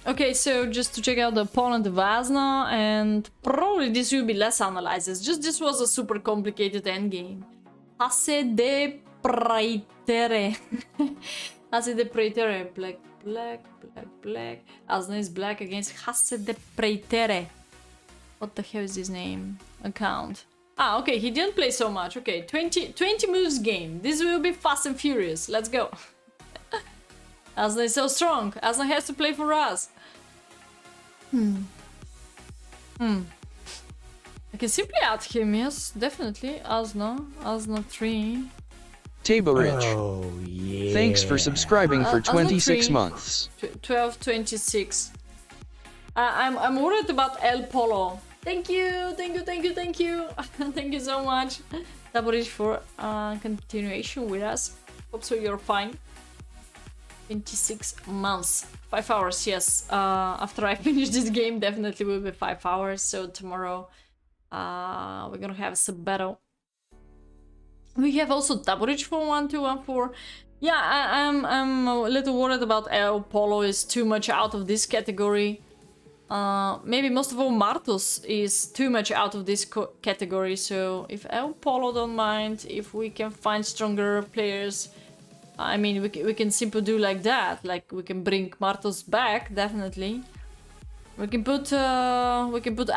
okay, so just to check out the opponent of Azna, and probably this will be less analysis. Just this was a super complicated endgame. Hace de Praetere. Hace de Praetere. Black, black, black, black. Azna is black against Hace de Praetere. What the hell is his name? Account. Okay, he didn't play so much. Okay, 20 moves game. This will be fast and furious. Let's go. Azna is so strong. Azna has to play for us. I can simply add him, yes, definitely. Azna 3. Table Rich. Oh, yeah. Thanks for subscribing for 26 months. 1226. I'm worried about El Polo. Thank you. Thank you so much. Double Rich for continuation with us. Hope so you're fine. 26 months. 5 hours, yes. After I finish this game, definitely will be 5 hours. So tomorrow, we're gonna have a sub-battle. We have also double reach for 1214. Yeah, I'm a little worried about El Polo is too much out of this category. Maybe most of all Martos is too much out of this category. So if El Polo don't mind, if we can find stronger players, I mean, we can simply do like that. Like we can bring Martos back, definitely. We can put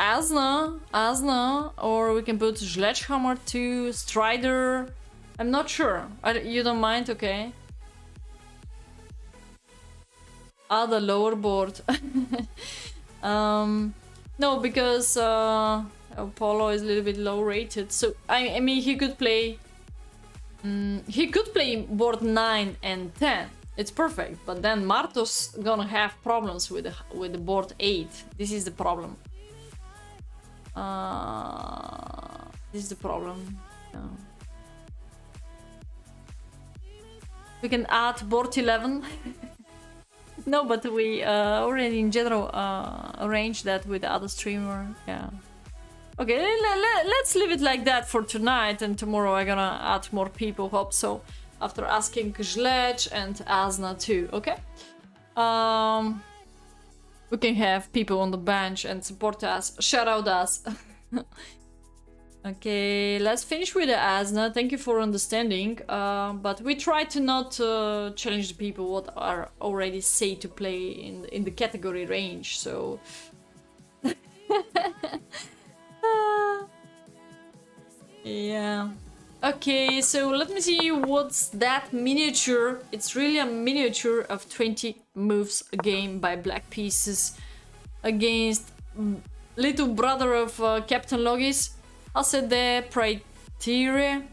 Azna, or we can put Sledgehammer to Strider. I'm not sure. You don't mind, okay? The lower board. No, because Apollo is a little bit low rated. So I mean, he could play. He could play board 9 and 10. It's perfect, but then Martos gonna have problems with the board 8. This is the problem. This is the problem. We can add board 11. No, but we already in general arranged that with the other streamer. Yeah. Okay, let's leave it like that for tonight, and tomorrow I'm gonna add more people, hope so. After asking Zlech and Azna too, okay? We can have people on the bench and support us, shout out us. Okay, let's finish with the Azna. Thank you for understanding. But we try to not challenge the people what are already safe to play in the category range. So yeah. Okay, so let me see what's that miniature. It's really a miniature of 20 moves a game by Black Pieces against little brother of Captain Logis. Azna Praetor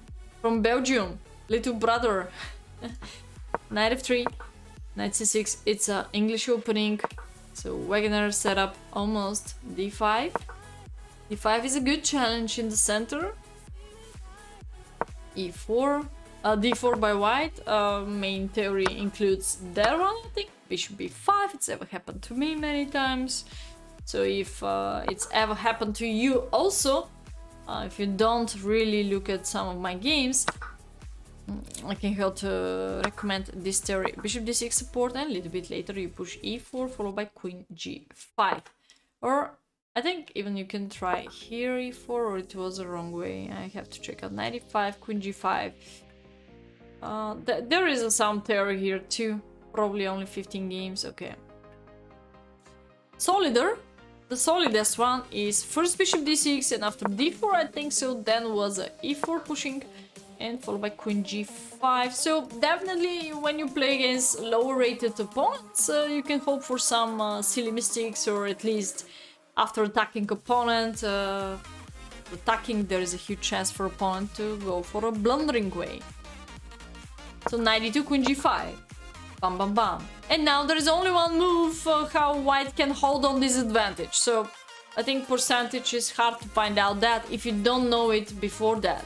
from Belgium, little brother. Knight f3, knight c6. It's an English opening, so Wegener set up almost d5. d5 is a good challenge in the center. e4, d4 by white. Main theory includes that one, I think. Bishop b5. It's ever happened to me many times. So if it's ever happened to you also. If you don't really look at some of my games, I can help to recommend this theory. Bishop d6 support, and a little bit later you push e4 followed by queen g5. Or I think even you can try here e4, or it was the wrong way. I have to check out. Knight e5, queen g5. There is a sound theory here too. Probably only 15 games. Okay. Solider. The solidest one is first bishop d6 and after d4, I think so. Then was a e4 pushing and followed by queen g5. So definitely when you play against lower rated opponents, you can hope for some silly mistakes, or at least after attacking opponent, attacking, there is a huge chance for opponent to go for a blundering way. So 92 queen g5. Bam bam bam. And now there is only one move how white can hold on this advantage. So I think percentage is hard to find out that if you don't know it before that.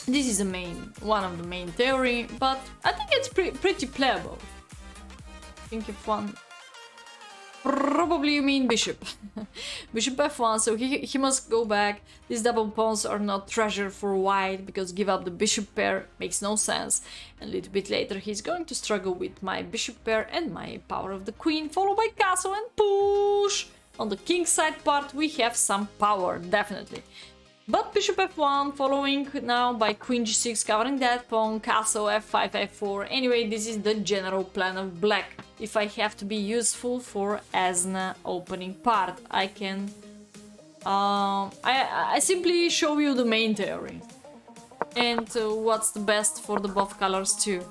This is one of the main theory, but I think it's pretty playable. I think if one... Probably you mean bishop. Bishop f1, so he must go back. These double pawns are not treasure for white, because give up the bishop pair makes no sense. And a little bit later he's going to struggle with my bishop pair and my power of the queen, followed by castle and push! On the king side part we have some power, definitely. But bishop f1 following now by queen g6, covering that pawn, castle f5, f4. Anyway, this is the general plan of black. If I have to be useful for Azna opening part, I can... I simply show you the main theory. And what's the best for the both colors too.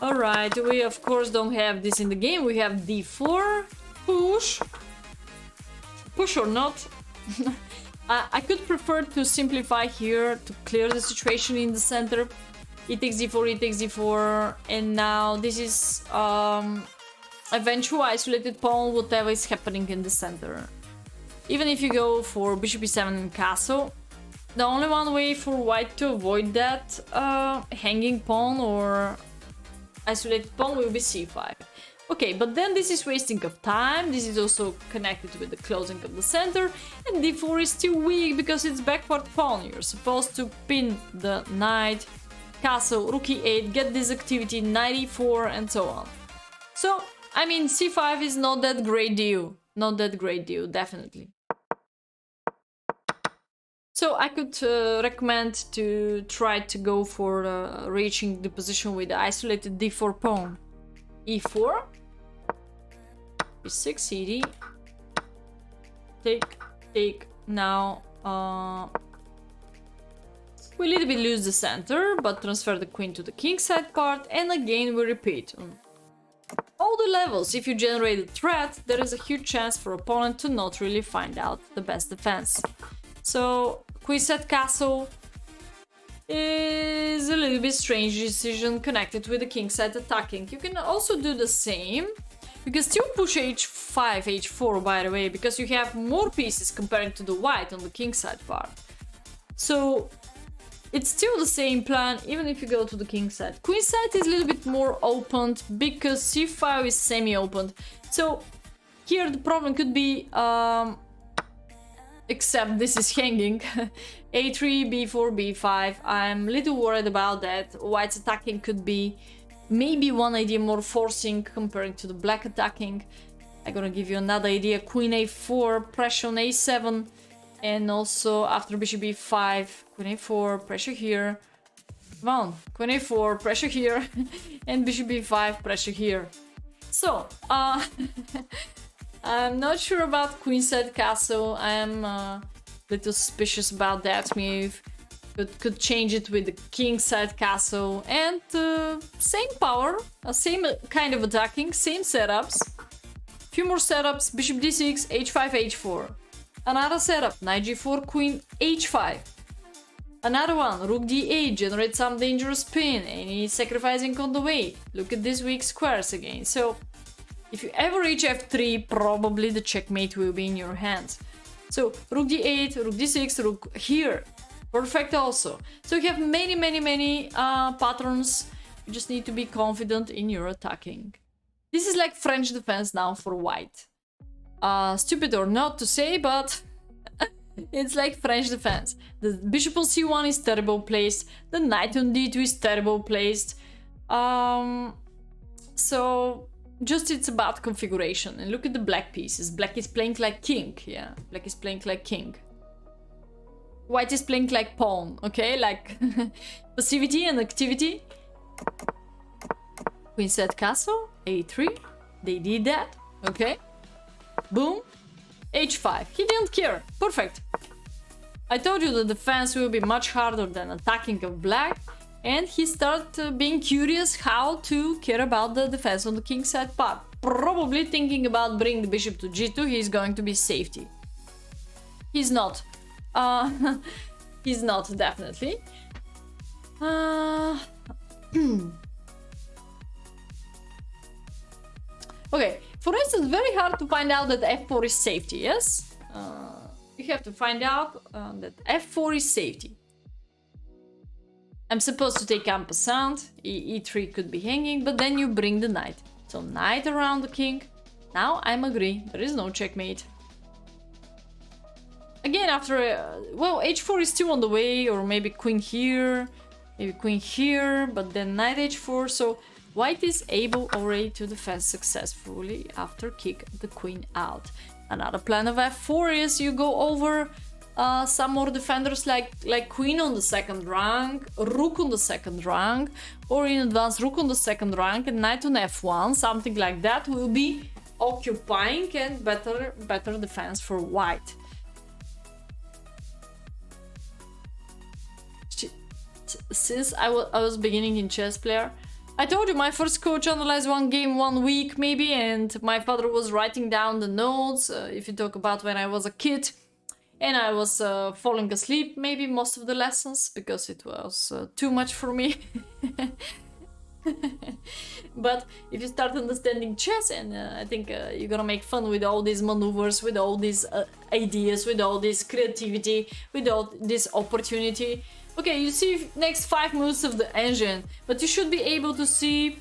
Alright, we of course don't have this in the game. We have d4, push. Push or not. I could prefer to simplify here to clear the situation in the center. E takes d4, e takes d4, and now this is eventual isolated pawn, whatever is happening in the center. Even if you go for bishop e7 and castle, the only one way for white to avoid that hanging pawn or isolated pawn will be c5. Okay, but then this is wasting of time. This is also connected with the closing of the center, and d4 is still weak because it's backward pawn. You're supposed to pin the knight, castle, rook e8, get this activity, knight e4, and so on. So, I mean, c5 is not that great deal. Not that great deal, definitely. So I could recommend to try to go for reaching the position with the isolated d4 pawn. e4, e6, cd, take, now, we a little bit lose the center, but transfer the queen to the king side part, and again we repeat. On all the levels, if you generate a threat, there is a huge chance for opponent to not really find out the best defense. So, queen side castle is a little bit strange decision connected with the king side attacking. You can also do the same. You can still push h5, h4 by the way, because you have more pieces compared to the white on the king side part. So it's still the same plan, even if you go to the king side. Queen side is a little bit more opened because c5 is semi-opened. So here the problem could be, except this is hanging, a3, b4, b5. I'm a little worried about that. White's attacking could be maybe one idea more forcing comparing to the black attacking. I'm gonna give you another idea. Queen a4, pressure on a7, and also after bishop b5, queen a4, pressure here. Come on, queen a4, pressure here, and bishop b5, pressure here. So, I'm not sure about queenside castle. I'm a little suspicious about that move. Could change it with the kingside castle, and same power, same kind of attacking, same setups. Few more setups, bishop d6, h5, h4. Another setup, knight g4, queen h5. Another one, rook d8, generate some dangerous pin, any sacrificing on the way. Look at these weak squares again. So, if you ever reach f3, probably the checkmate will be in your hands. So, rook d8, rook d6, rook here. Perfect also. So you have many patterns. You just need to be confident in your attacking. This is like French defense now for white. Stupid or not to say, but it's like French defense. The bishop on c1 is terrible placed. The knight on d2 is terrible placed. So just it's about configuration. And look at the black pieces. Black is playing like king. Yeah, black is playing like king. White is playing like pawn, okay? Like passivity and activity. Queen set castle, a3. They did that, okay? Boom. h5. He didn't care. Perfect. I told you the defense will be much harder than attacking of black. And he started being curious how to care about the defense on the king side part. Probably thinking about bringing the bishop to g2. He's going to be safety. He's not. He's not, definitely. Okay, for instance, very hard to find out that f4 is safety, yes? You have to find out that f4 is safety. I'm supposed to take en passant, e3 could be hanging, but then you bring the knight. So knight around the king. Now I'm agree, there is no checkmate. Again, after, well, h4 is still on the way, or maybe queen here, but then knight h4, so white is able already to defend successfully after kick the queen out. Another plan of f4 is you go over some more defenders like queen on the second rank, rook on the second rank, or in advance rook on the second rank and knight on f1, something like that will be occupying and better defense for white. Since I was beginning in chess player, I told you my first coach analyzed one game 1 week maybe, and my father was writing down the notes, if you talk about when I was a kid, and I was falling asleep maybe most of the lessons because it was too much for me. But if you start understanding chess, and I think you're gonna make fun with all these maneuvers, with all these ideas, with all this creativity, with all this opportunity. Okay, you see next 5 moves of the engine, but you should be able to see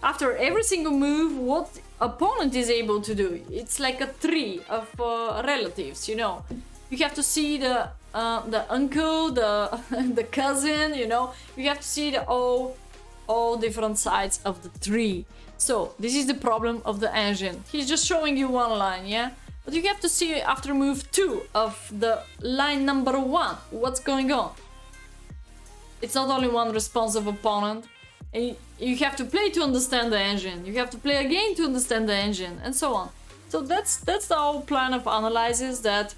after every single move what opponent is able to do. It's like a tree of relatives, you know. You have to see the uncle, the cousin, you know. You have to see the all different sides of the tree. So this is the problem of the engine. He's just showing you one line, yeah. But you have to see after move 2 of the line number 1 what's going on. It's not only one responsive opponent. And you have to play to understand the engine. You have to play again to understand the engine, and so on. So that's the whole plan of analysis that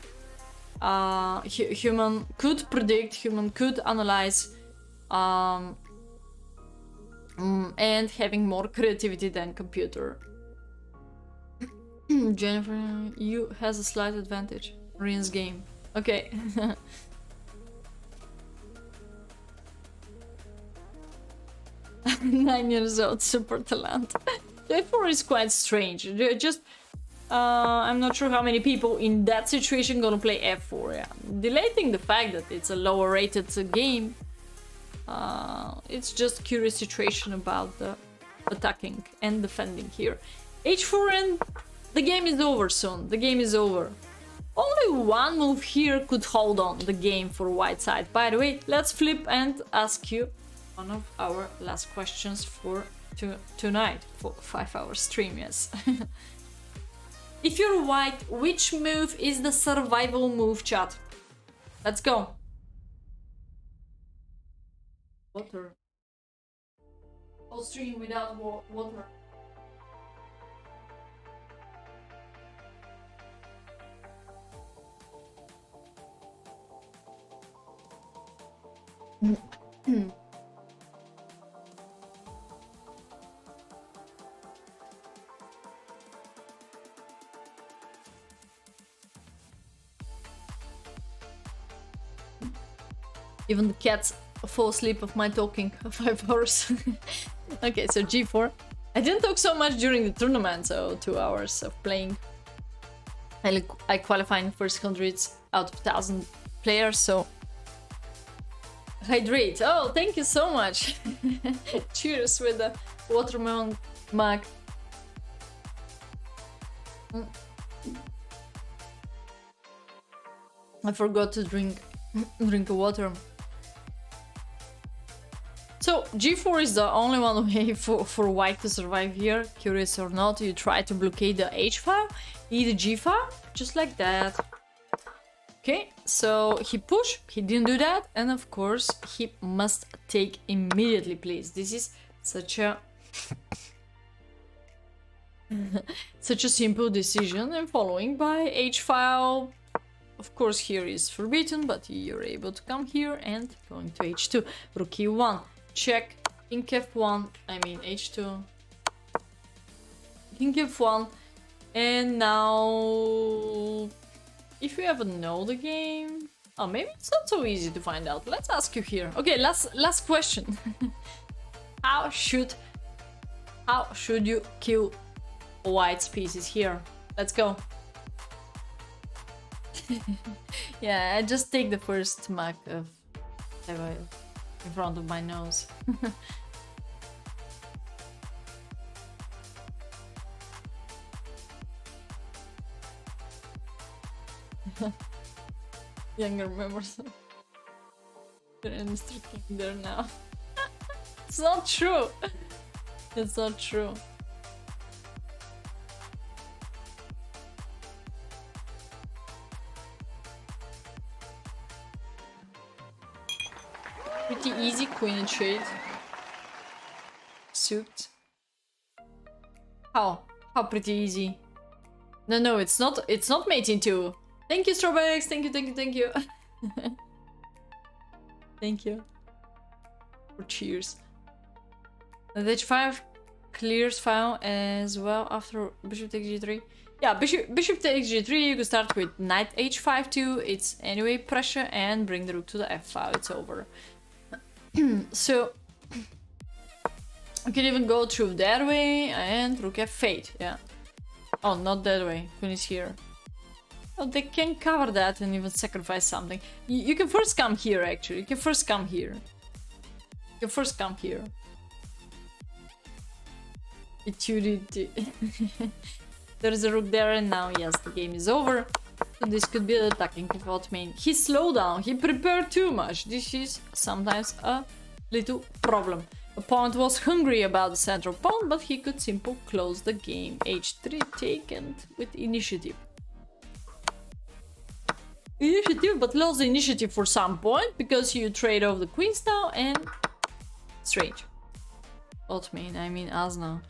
human could predict, human could analyze, and having more creativity than computer. Jennifer, you has a slight advantage. Rin's game. Okay. 9 years old, super talent. F4 is quite strange. Just, I'm not sure how many people in that situation gonna play F4. Yeah. Deleting the fact that it's a lower rated game, It's just curious situation about the attacking and defending here. H4 and the game is over soon. The game is over. Only one move here could hold on the game for white side. By the way, let's flip and ask you one of our last questions for tonight. For 5-hour stream, yes. If you're white, which move is the survival move, chat? Let's go. Water. Whole stream without water. Even the cats fall asleep of my talking 5 hours. Okay, so G4. I didn't talk so much during the tournament, so 2 hours of playing. I qualified in first 100 out of 1,000 players, so hydrate. Oh, thank you so much. Cheers with the watermelon mug. I forgot to drink water. So G4 is the only one way for white to survive here. Curious or not, you try to blockade the H file, eat the G file, just like that. Okay, so he pushed, he didn't do that, and of course he must take immediately, please. This is such a such a simple decision, and following by H file. Of course here is forbidden, but you're able to come here and going to H2. Rook E1, check, King F1, I mean H2. King F1, and now if you ever know the game, oh, maybe it's not so easy to find out. Let's ask you here. Okay, last question. How should you kill white's pieces here? Let's go. Yeah, I just take the first mark of in front of my nose. Younger members. They're there now. It's not true. It's not true. Pretty easy queen and trade. Suit. How pretty easy? No, it's not mating too. Thank you, Strawberries. Thank you. Thank you. For cheers. The h5 clears file as well after bishop takes g3. Yeah, bishop takes g3, you can start with knight h5 too. It's anyway pressure, and bring the rook to the f file. It's over. So you can even go through that way and rook f8. Yeah. Oh, not that way. Queen is here. Oh, they can cover that and even sacrifice something. You can first come here, actually. You can first come here. There's a rook there, and now, yes, the game is over. So this could be the attacking of Othmane. He slowed down. He prepared too much. This is sometimes a little problem. Opponent was hungry about the central pawn, but he could simply close the game. H3 taken with initiative. But lost the initiative for some point because you trade off the queens now, and strange. Othmane, I mean Azna.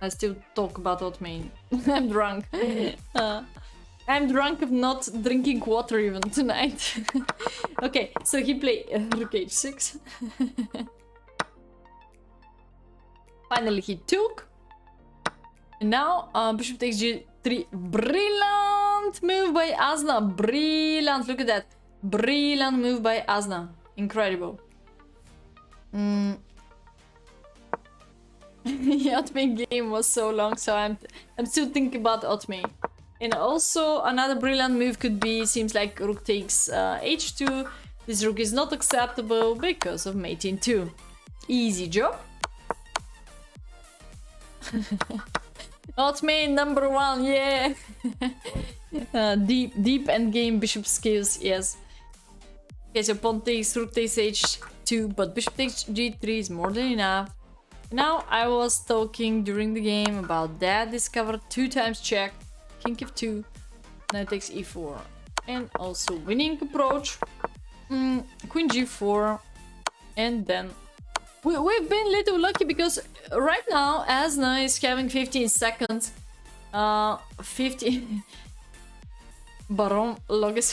I still talk about Othmane. I'm drunk. I'm drunk of not drinking water even tonight. Okay, so he played rook h6. Finally he took. And now bishop takes g3. Brilliant move by Azna. Brilliant, look at that. Brilliant move by Azna. Incredible. The Othmane game was so long, so I'm still thinking about Othmane. And also another brilliant move could be, seems like rook takes h2, This rook is not acceptable because of mating 2. Easy job. Othmane number 1, yeah. Deep endgame bishop skills, yes. Okay, so pawn takes, rook takes h2, but bishop takes g3 is more than enough. Now I was talking during the game about that. Discovered 2 times check, king f2, knight takes e4, and also winning approach, queen g4, and then we've been a little lucky because right now Azna is having 15 seconds. 15. Baron log is